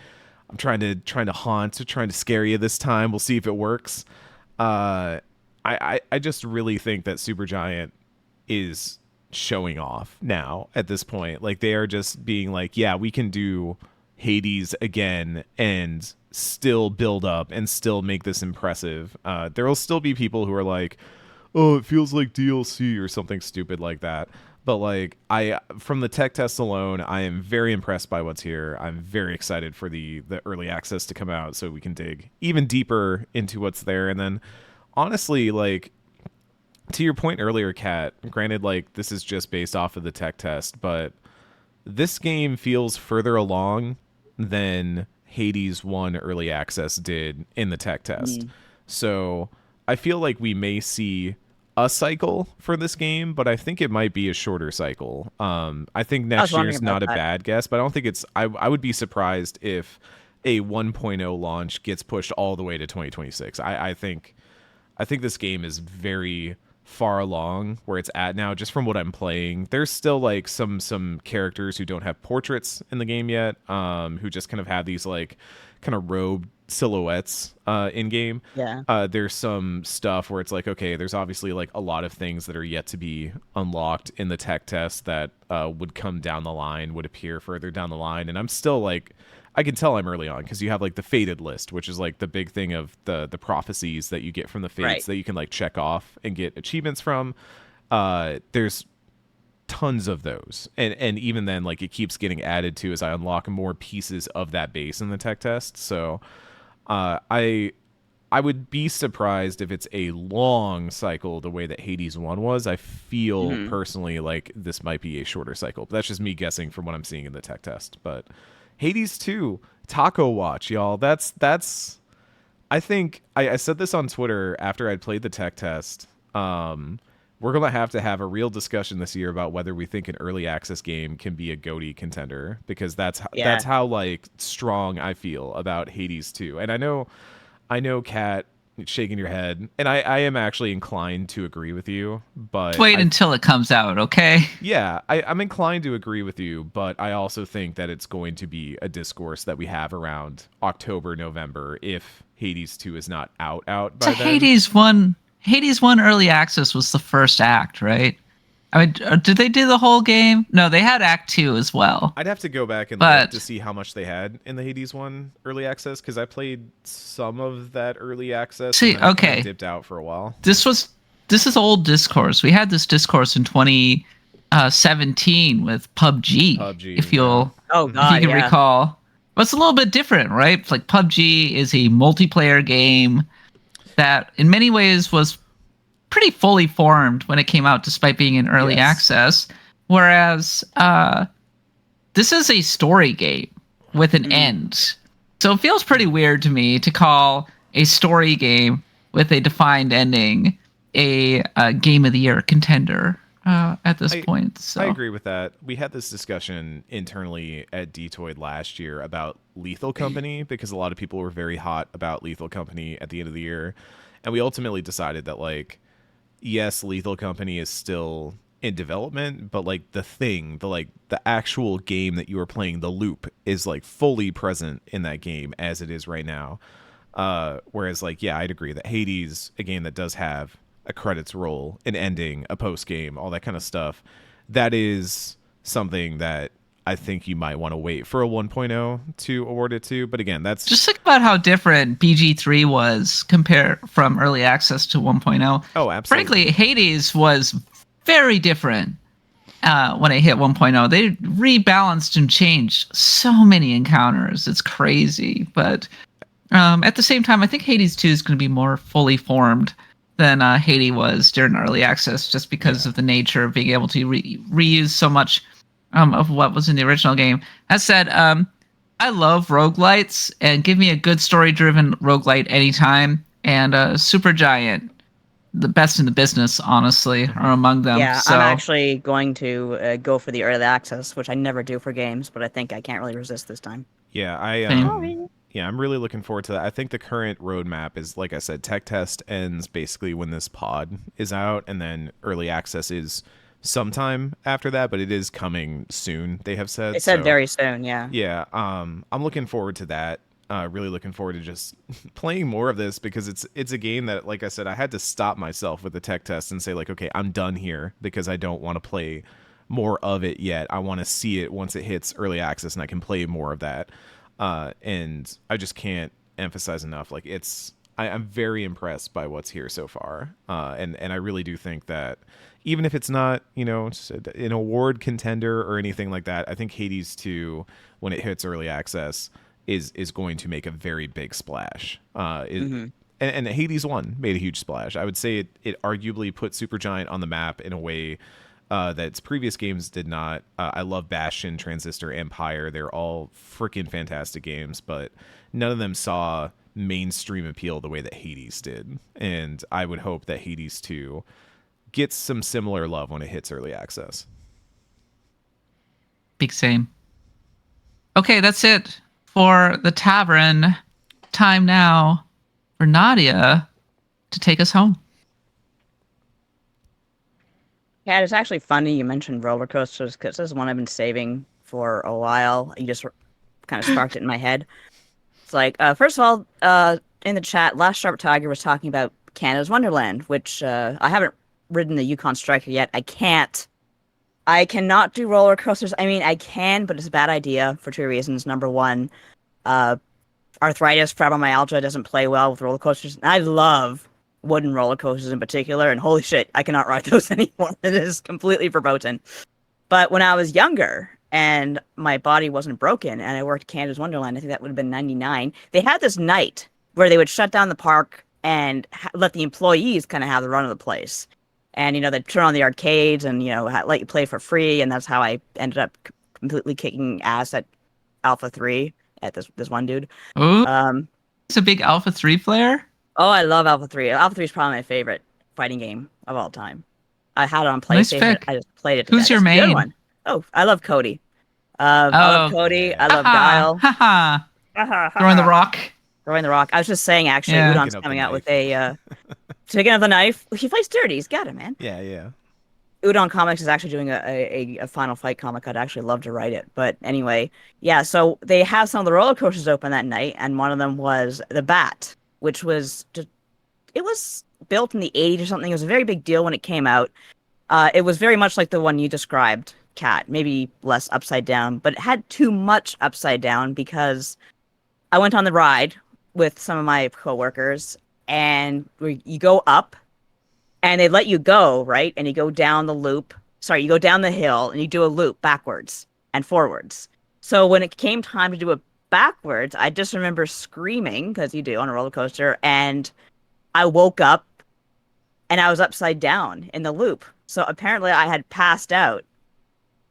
I'm trying to haunt, trying to scare you this time. We'll see if it works. I just really think that Supergiant is showing off now at this point. Like they are just being like, yeah, we can do Hades again and still build up and still make this impressive. There will still be people who are like, oh, it feels like DLC or something stupid like that. But like from the tech test alone, I am very impressed by what's here. I'm very excited for the early access to come out so we can dig even deeper into what's there. And then honestly, like to your point earlier, Kat, granted, like this is just based off of the tech test, but this game feels further along than Hades 1 early access did in the tech test. So I feel like we may see a cycle for this game, but I think it might be a shorter cycle. I think next year's not a bad guess, but I don't think it's... I would be surprised if a 1.0 launch gets pushed all the way to 2026. I think this game is very far along where it's at now, just from what I'm playing. There's still like some characters who don't have portraits in the game yet, who just kind of have these like kind of robed silhouettes in game. There's some stuff where it's like, okay, there's obviously like a lot of things that are yet to be unlocked in the tech test that would come down the line, would appear further down the line, and I'm still like, I can tell I'm early on, because you have like the fated list, which is like the big thing of the prophecies that you get from the fates that you can like check off and get achievements from. There's tons of those, and even then, like, it keeps getting added to as I unlock more pieces of that base in the tech test. So I would be surprised if it's a long cycle the way that Hades 1 was. I feel personally like this might be a shorter cycle, but that's just me guessing from what I'm seeing in the tech test. But Hades 2 Taco Watch, y'all, that's I think I said this on Twitter after I'd played the tech test. We're going to have a real discussion this year about whether we think an early access game can be a GOTY contender, because that's how like strong I feel about Hades 2. And I know Kat shaking your head, and I am actually inclined to agree with you, but wait until it comes out, okay? Yeah, I'm inclined to agree with you, but I also think that it's going to be a discourse that we have around October, November, if Hades 2 is not out by then. Hades 1 early access was the first act, right? I mean, did they do the whole game? No, they had Act 2 as well. I'd have to go back and look to see how much they had in the Hades 1 early access, because I played some of that early access. See, and okay. I dipped out for a while. This is old discourse. We had this discourse in 2017 with PUBG. If you can recall. But it's a little bit different, right? It's like PUBG is a multiplayer game that in many ways was pretty fully formed when it came out, despite being in early access. Whereas this is a story game with an end. So it feels pretty weird to me to call a story game with a defined ending a game of the year contender. at this point. So I agree with that. We had this discussion internally at Detoid last year about Lethal Company because a lot of people were very hot about Lethal Company at the end of the year. And we ultimately decided that, like, yes, Lethal Company is still in development, but like the actual game that you are playing, the loop, is like fully present in that game as it is right now. Whereas, like, yeah, I'd agree that Hades, a game that does have a credits roll, an ending, a post game, all that kind of stuff, that is something that I think you might want to wait for a 1.0 to award it to. But again, that's just think about how different BG3 was compared from early access to 1.0. Oh, absolutely. Frankly, Hades was very different when it hit 1.0. They rebalanced and changed so many encounters. It's crazy. But at the same time, I think Hades 2 is going to be more fully formed than Hades was during early access, just because of the nature of being able to reuse so much of what was in the original game. That said, I love roguelites, and give me a good story-driven roguelite anytime. And Supergiant, the best in the business, honestly, are among them. Yeah, so, I'm actually going to go for the early access, which I never do for games, but I think I can't really resist this time. Yeah, I'm really looking forward to that. I think the current roadmap is, like I said, tech test ends basically when this pod is out, and then early access is sometime after that, but it is coming soon, they have said. They said very soon, yeah. Yeah, I'm looking forward to that. Really looking forward to just playing more of this, because it's a game that, like I said, I had to stop myself with the tech test and say, like, okay, I'm done here, because I don't want to play more of it yet. I want to see it once it hits early access and I can play more of that. And I just can't emphasize enough, like, I'm very impressed by what's here so far. And I really do think that even if it's not, an award contender or anything like that, I think Hades 2, when it hits early access, is going to make a very big splash. And Hades 1 made a huge splash. I would say it arguably put Supergiant on the map in a way that its previous games did not. I love Bastion, Transistor, Empire. They're all freaking fantastic games, but none of them saw mainstream appeal the way that Hades did. And I would hope that Hades 2 gets some similar love when it hits early access. Big same. Okay, that's it for the tavern. Time now for Nadia to take us home. Yeah, it's actually funny you mentioned roller coasters, because this is one I've been saving for a while. You just kind of sparked it in my head. It's like, first of all, in the chat, Last Sharp Tiger was talking about Canada's Wonderland, which I haven't ridden the Yukon Striker yet. I cannot do roller coasters. I mean, I can, but it's a bad idea for two reasons. Number one, arthritis, fibromyalgia doesn't play well with roller coasters. And I love wooden roller coasters in particular, and holy shit, I cannot ride those anymore. It is completely verboten. But when I was younger and my body wasn't broken and I worked Canada's Wonderland, I think that would have been 99, they had this night where they would shut down the park and let the employees kind of have the run of the place. And, they'd turn on the arcades and, let you play for free. And that's how I ended up completely kicking ass at Alpha 3 at this one dude. Ooh, it's a big Alpha 3 player? Oh, I love Alpha 3. Alpha 3 is probably my favorite fighting game of all time. I had it on PlayStation. Nice pick. I just played it. Who's your main? One. Oh, I love Cody. I love Cody. I love Guile. Throwing the rock. Throwing the rock. I was just saying, actually, Udon's coming out with a... Taking of the knife. He plays dirty. He's got it, man. Yeah. Udon Comics is actually doing a Final Fight comic. I'd actually love to write it. But anyway, yeah, so they have some of the roller coasters open that night, and one of them was the Bat, which was it was built in the 80s or something. It was a very big deal when it came out. It was very much like the one you described, Kat, maybe less upside down, but it had too much upside down, because I went on the ride with some of my coworkers, and you go up, and they let you go, right? And you go down the loop. Sorry, you go down the hill, and you do a loop backwards and forwards. So when it came time to do it backwards, I just remember screaming, because you do on a roller coaster, and I woke up, and I was upside down in the loop. So apparently I had passed out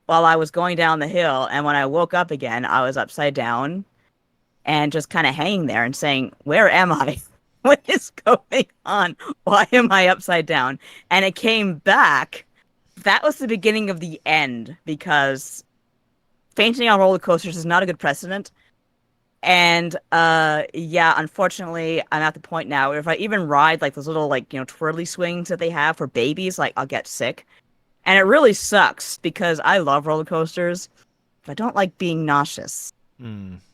while I was going down the hill, and when I woke up again, I was upside down and just kind of hanging there and saying, where am I? What is going on? Why am I upside down? And it came back that was the beginning of the end, because fainting on roller coasters is not a good precedent. And yeah, unfortunately, I'm at the point now where if I even ride like those little like, twirly swings that they have for babies, like I'll get sick. And it really sucks because I love roller coasters, but I don't like being nauseous.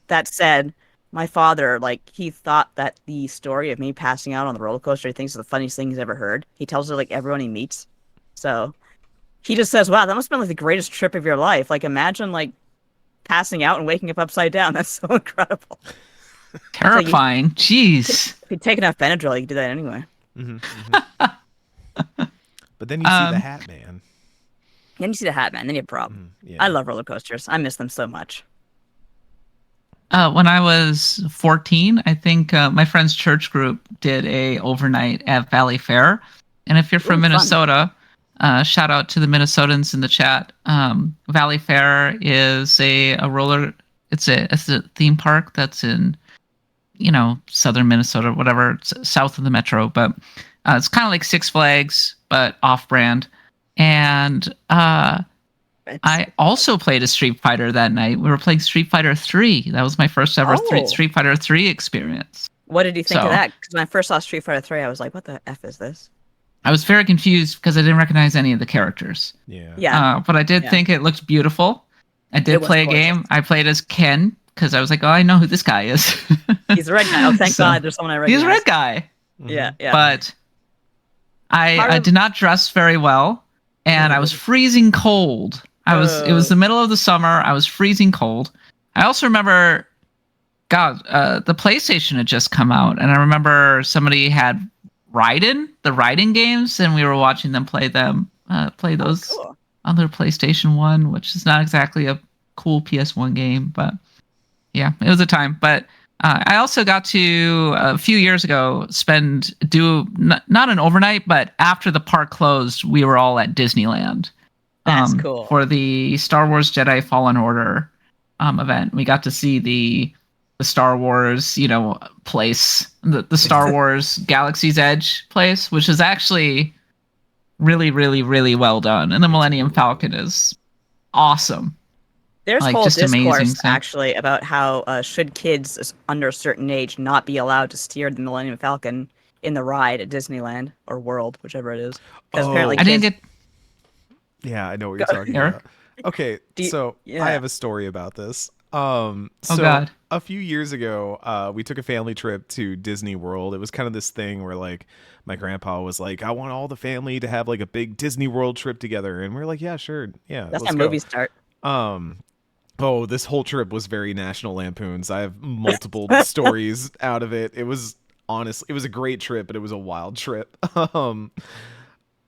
That said, my father, like, he thought that the story of me passing out on the roller coaster, he thinks is the funniest thing he's ever heard. He tells it like everyone he meets. So he just says, wow, that must have been like the greatest trip of your life. Like, imagine like passing out and waking up upside down. That's so incredible. Terrifying. Jeez. If you take enough Benadryl, you can do that anyway. But then you see the Hat Man. Then you see the Hat Man, then you have a problem. Yeah. I love roller coasters. I miss them so much. When I was 14, I think my friend's church group did a overnight at Valley Fair. And if you're from Minnesota, shout out to the Minnesotans in the chat. Valley Fair is it's a theme park that's in, southern Minnesota, whatever, it's south of the metro. But it's kind of like Six Flags, but off-brand. And I also played a Street Fighter that night. We were playing Street Fighter 3. That was my first ever Street Fighter 3 experience. What did you think of that? Because when I first saw Street Fighter 3, I was like, what the F is this? I was very confused because I didn't recognize any of the characters. Yeah. But I did think it looked beautiful. I did play a game. I played as Ken because I was like, oh, I know who this guy is. He's a red guy. Oh, thank God there's someone I recognize. He's a red guy. Yeah. But I did not dress very well, and I was freezing cold. It was the middle of the summer. I was freezing cold. I also remember, the PlayStation had just come out, and I remember somebody had the Raiden games, and we were watching them play those on their PlayStation 1, which is not exactly a cool PS1 game, but yeah, it was a time. But I also got to, a few years ago, not an overnight, but after the park closed, we were all at Disneyland. That's cool. For the Star Wars Jedi Fallen Order event. We got to see the Star Wars, place, the Star Wars Galaxy's Edge place, which is actually really, really, really well done. And the Millennium Falcon is awesome. There's whole discourse, actually, about how should kids under a certain age not be allowed to steer the Millennium Falcon in the ride at Disneyland or World, whichever it is. Because apparently I didn't get... Yeah, I know what you're talking about. Okay, I have a story about this. God. A few years ago, we took a family trip to Disney World. It was kind of this thing where like my grandpa was like, I want all the family to have like a big Disney World trip together. And we are like, yeah, sure. Yeah. That's how movies start. This whole trip was very National Lampoons. I have multiple stories out of it. It was a great trip, but it was a wild trip.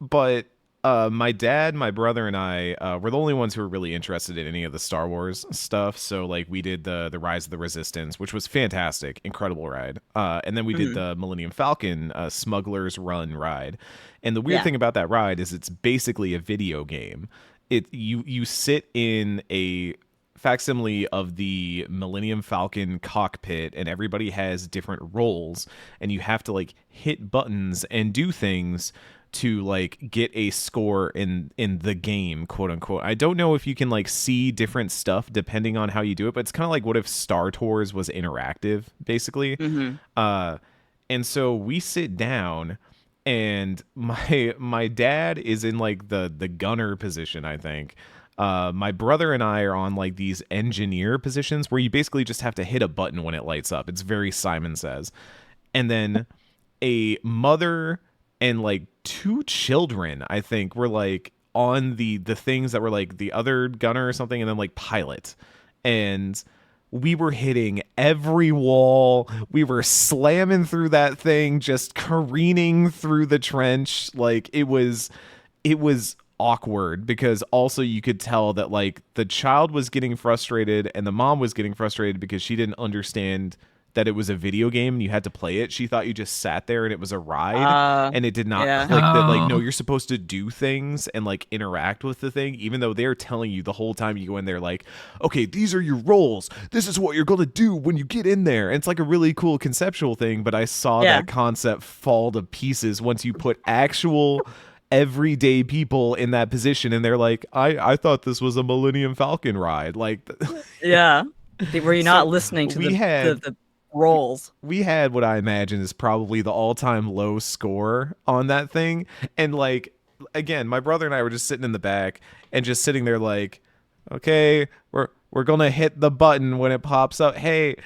But my dad, my brother, and I were the only ones who were really interested in any of the Star Wars stuff. So like we did the Rise of the Resistance, which was fantastic, incredible ride. And then we did the Millennium Falcon Smuggler's Run ride. And the weird thing about that ride is it's basically a video game. You sit in a facsimile of the Millennium Falcon cockpit, and everybody has different roles, and you have to like hit buttons and do things to like get a score in the game, quote unquote. I don't know if you can like see different stuff depending on how you do it, but it's kind of like what if Star Tours was interactive, basically. And so we sit down, and my dad is in like the gunner position, I think. My brother and I are on like these engineer positions where you basically just have to hit a button when it lights up. It's very Simon Says. And then a mother and like two children, I think, were like on the things that were like the other gunner or something, and then like pilot. And we were hitting every wall. We were slamming through that thing, just careening through the trench. Like it was awkward, because also you could tell that like the child was getting frustrated and the mom was getting frustrated because she didn't understand that it was a video game and you had to play it. She thought you just sat there and it was a ride, and it did not click that like, no, you're supposed to do things and like interact with the thing, even though they're telling you the whole time you go in there like, okay, these are your roles, this is what you're gonna do when you get in there. And it's like a really cool conceptual thing, but I saw that concept fall to pieces once you put actual everyday people in that position, and they're like, I thought this was a Millennium Falcon ride. Like, yeah. Were you not So listening to we the had- the rolls? we had what I imagine is probably the all-time low score on that thing. And like, again, my brother and I were just sitting in the back and just sitting there like, okay, we're gonna hit the button when it pops up. Hey,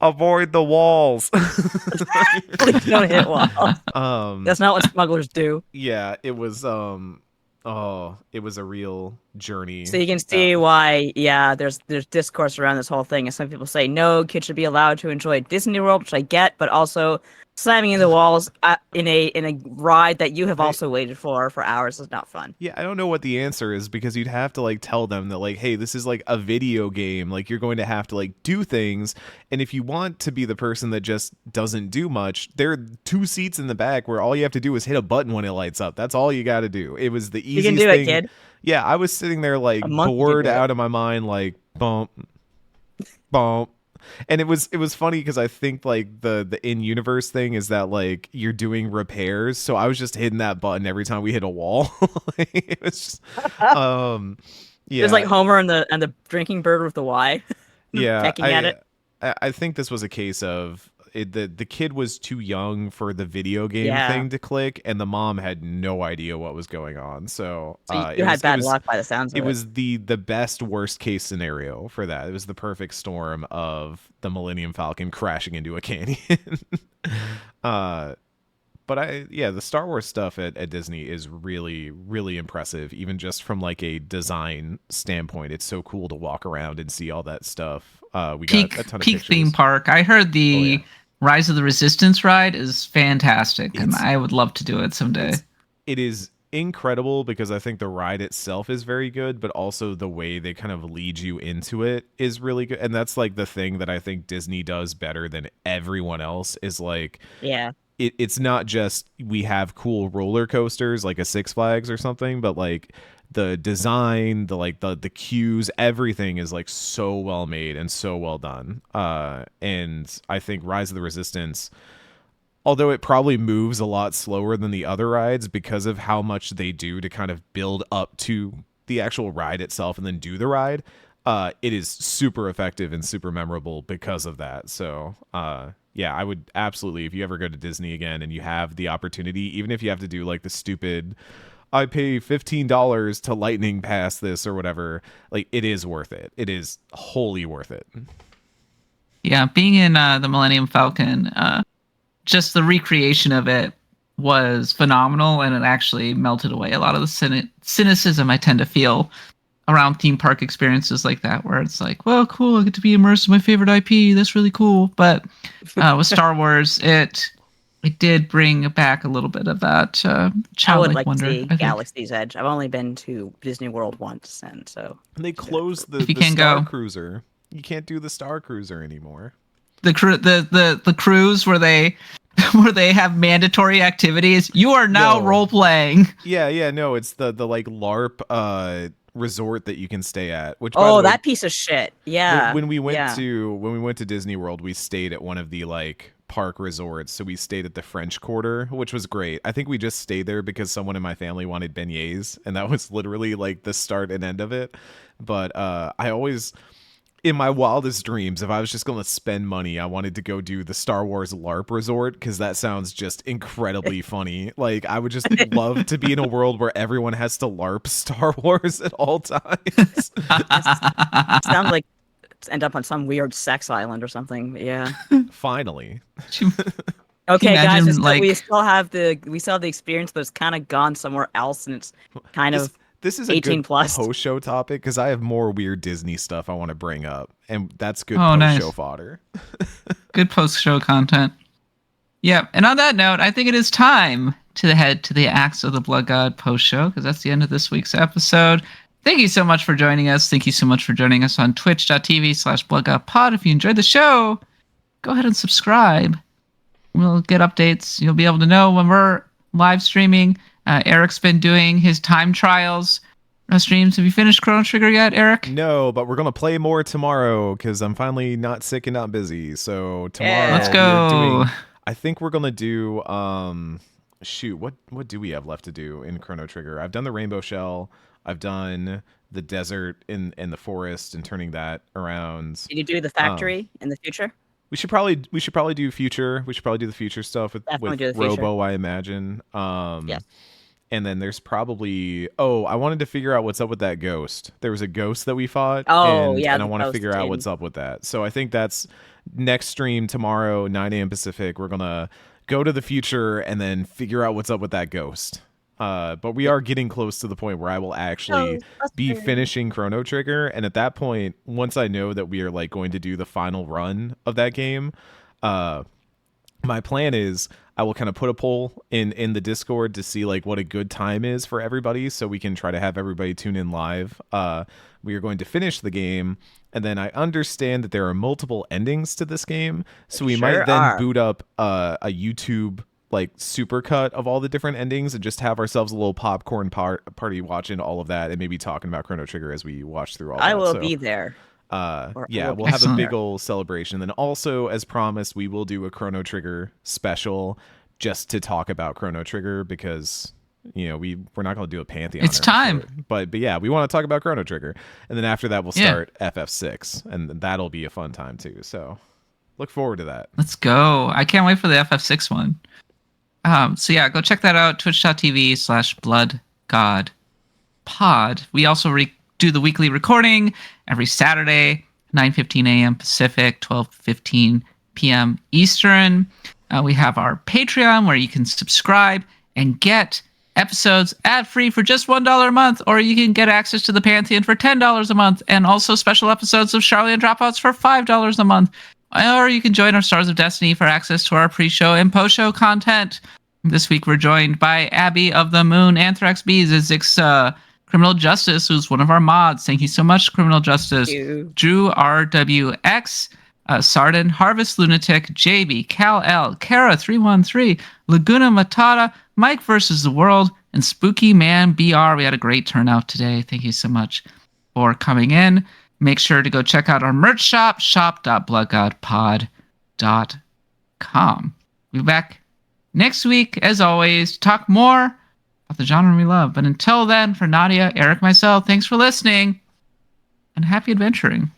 avoid the walls. Please don't hit walls. That's not what smugglers do. Yeah, it was it was a real journey. So you can see why, yeah, there's discourse around this whole thing, and some people say no, kids should be allowed to enjoy Disney World, which I get, but also slamming in the walls in a ride that you have also waited for hours is not fun. Yeah, I don't know what the answer is, because you'd have to like tell them that like, hey, this is like a video game. Like, you're going to have to like do things, and if you want to be the person that just doesn't do much, there are 2 seats in the back where all you have to do is hit a button when it lights up. That's all you got to do. It was the easiest You can do thing. it, kid. Yeah, I was sitting there like bored out of my mind, like bump, bump. And it was funny because I think like the in-universe thing is that like you're doing repairs, so I was just hitting that button every time we hit a wall. It was just, yeah. It's like Homer and the drinking bird with the Y. Yeah, pecking at it. I think this was a case of the kid was too young for the video game thing to click, and the mom had no idea what was going on. So you had bad luck by the sounds of it. It was the best worst case scenario for that. It was the perfect storm of the Millennium Falcon crashing into a canyon. But the Star Wars stuff at Disney is really, really impressive, even just from like a design standpoint. It's so cool to walk around and see all that stuff. We got a ton of peak pictures. theme park. I heard the Rise of the Resistance ride is fantastic, and I would love to do it someday. It is incredible because I think the ride itself is very good, but also the way they kind of lead you into it is really good. And that's like the thing that I think Disney does better than everyone else is like, it's not just we have cool roller coasters like a Six Flags or something, but like the design, the cues, everything is like so well made and so well done. And I think Rise of the Resistance, although it probably moves a lot slower than the other rides because of how much they do to kind of build up to the actual ride itself and then do the ride, it is super effective and super memorable because of that. So, yeah, I would absolutely, if you ever go to Disney again and you have the opportunity, even if you have to do like the stupid, I pay $15 to lightning pass this or whatever, like it is worth it. It is wholly worth it. Yeah, being in the Millennium Falcon, just the recreation of it was phenomenal, and it actually melted away a lot of the cynicism I tend to feel around theme park experiences like that, where it's like, well, cool, I get to be immersed in my favorite IP. That's really cool. But with Star Wars, it did bring back a little bit of that childlike wonder. I would like to see Galaxy's Edge. I've only been to Disney World once, and so they closed the Star Cruiser. You can't do the Star Cruiser anymore. The cruise where they have mandatory activities. You are now role playing. Yeah, no, it's the like LARP resort that you can stay at. Which that piece of shit. Yeah. When we went to Disney World, we stayed at one of the like park resorts. So we stayed at the French Quarter, which was great. I think we just stayed there because someone in my family wanted beignets, and that was literally like the start and end of it. But I always, in my wildest dreams, if I was just going to spend money, I wanted to go do the Star Wars LARP resort because that sounds just incredibly funny. Like, I would just love to be in a world where everyone has to LARP Star Wars at all times. Sounds like end up on some weird sex island or something. Yeah. Finally. Okay, guys, we still have the experience, but it's kind of gone somewhere else, and it's kind of. This is a 18 good plus post-show topic because I have more weird Disney stuff I want to bring up, and that's good post-show fodder. Good post-show content. Yeah, and on that note, I think it is time to head to the Acts of the Blood God post-show, because that's the end of this week's episode. Thank you so much for joining us. Thank you so much for joining us on twitch.tv/bloodgodpod. If you enjoyed the show, go ahead and subscribe. We'll get updates. You'll be able to know when we're live streaming. Eric's been doing his time trials streams. Have you finished Chrono Trigger yet, Eric? No, but we're going to play more tomorrow because I'm finally not sick and not busy. So tomorrow, let's go. I think we're going to do... shoot, what do we have left to do in Chrono Trigger? I've done the Rainbow Shell. I've done the desert in the forest and turning that around. Did you do the factory in the future? We should probably do future. We should probably do the future stuff with Robo, I imagine. Yes. And then there's probably I wanted to figure out what's up with that ghost. There was a ghost that we fought. And I want to figure out what's up with that. So I think that's next stream tomorrow, 9 a.m. Pacific. We're gonna go to the future and then figure out what's up with that ghost. But we are getting close to the point where I will actually be finishing Chrono Trigger, and at that point, once I know that we are like going to do the final run of that game, my plan is I will kind of put a poll in the Discord to see like what a good time is for everybody, so we can try to have everybody tune in live. We are going to finish the game, and then I understand that there are multiple endings to this game, so we might then boot up a YouTube like supercut of all the different endings and just have ourselves a little popcorn party watching all of that and maybe talking about Chrono Trigger as we watch through all that. I will be there. We'll have a big old celebration. Then also, as promised, we will do a Chrono Trigger special just to talk about Chrono Trigger, because we're not going to do a Pantheon. It's time. But yeah, we want to talk about Chrono Trigger. And then after that, we'll start FF6, and that'll be a fun time too. So look forward to that. Let's go. I can't wait for the FF6 one. So yeah, go check that out, twitch.tv/bloodgodpod. We also do the weekly recording every Saturday, 9:15 a.m. Pacific, 12:15 p.m. Eastern. We have our Patreon where you can subscribe and get episodes ad-free for just $1 a month, or you can get access to the Pantheon for $10 a month, and also special episodes of Charlie and Dropouts for $5 a month. Or you can join our Stars of Destiny for access to our pre-show and post-show content. This week we're joined by Abby of the Moon, Anthrax Bees, Zix, Criminal Justice, who's one of our mods. Thank you so much, Criminal Justice. Drew RWX, Sardin, Harvest Lunatic, JB, Cal L, Kara 313, Laguna Matata, Mike versus the World, and Spooky Man BR. We had a great turnout today. Thank you so much for coming in. Make sure to go check out our merch shop, shop.bloodgodpod.com. We'll be back next week, as always, to talk more about the genre we love. But until then, for Nadia, Eric, myself, thanks for listening, and happy adventuring.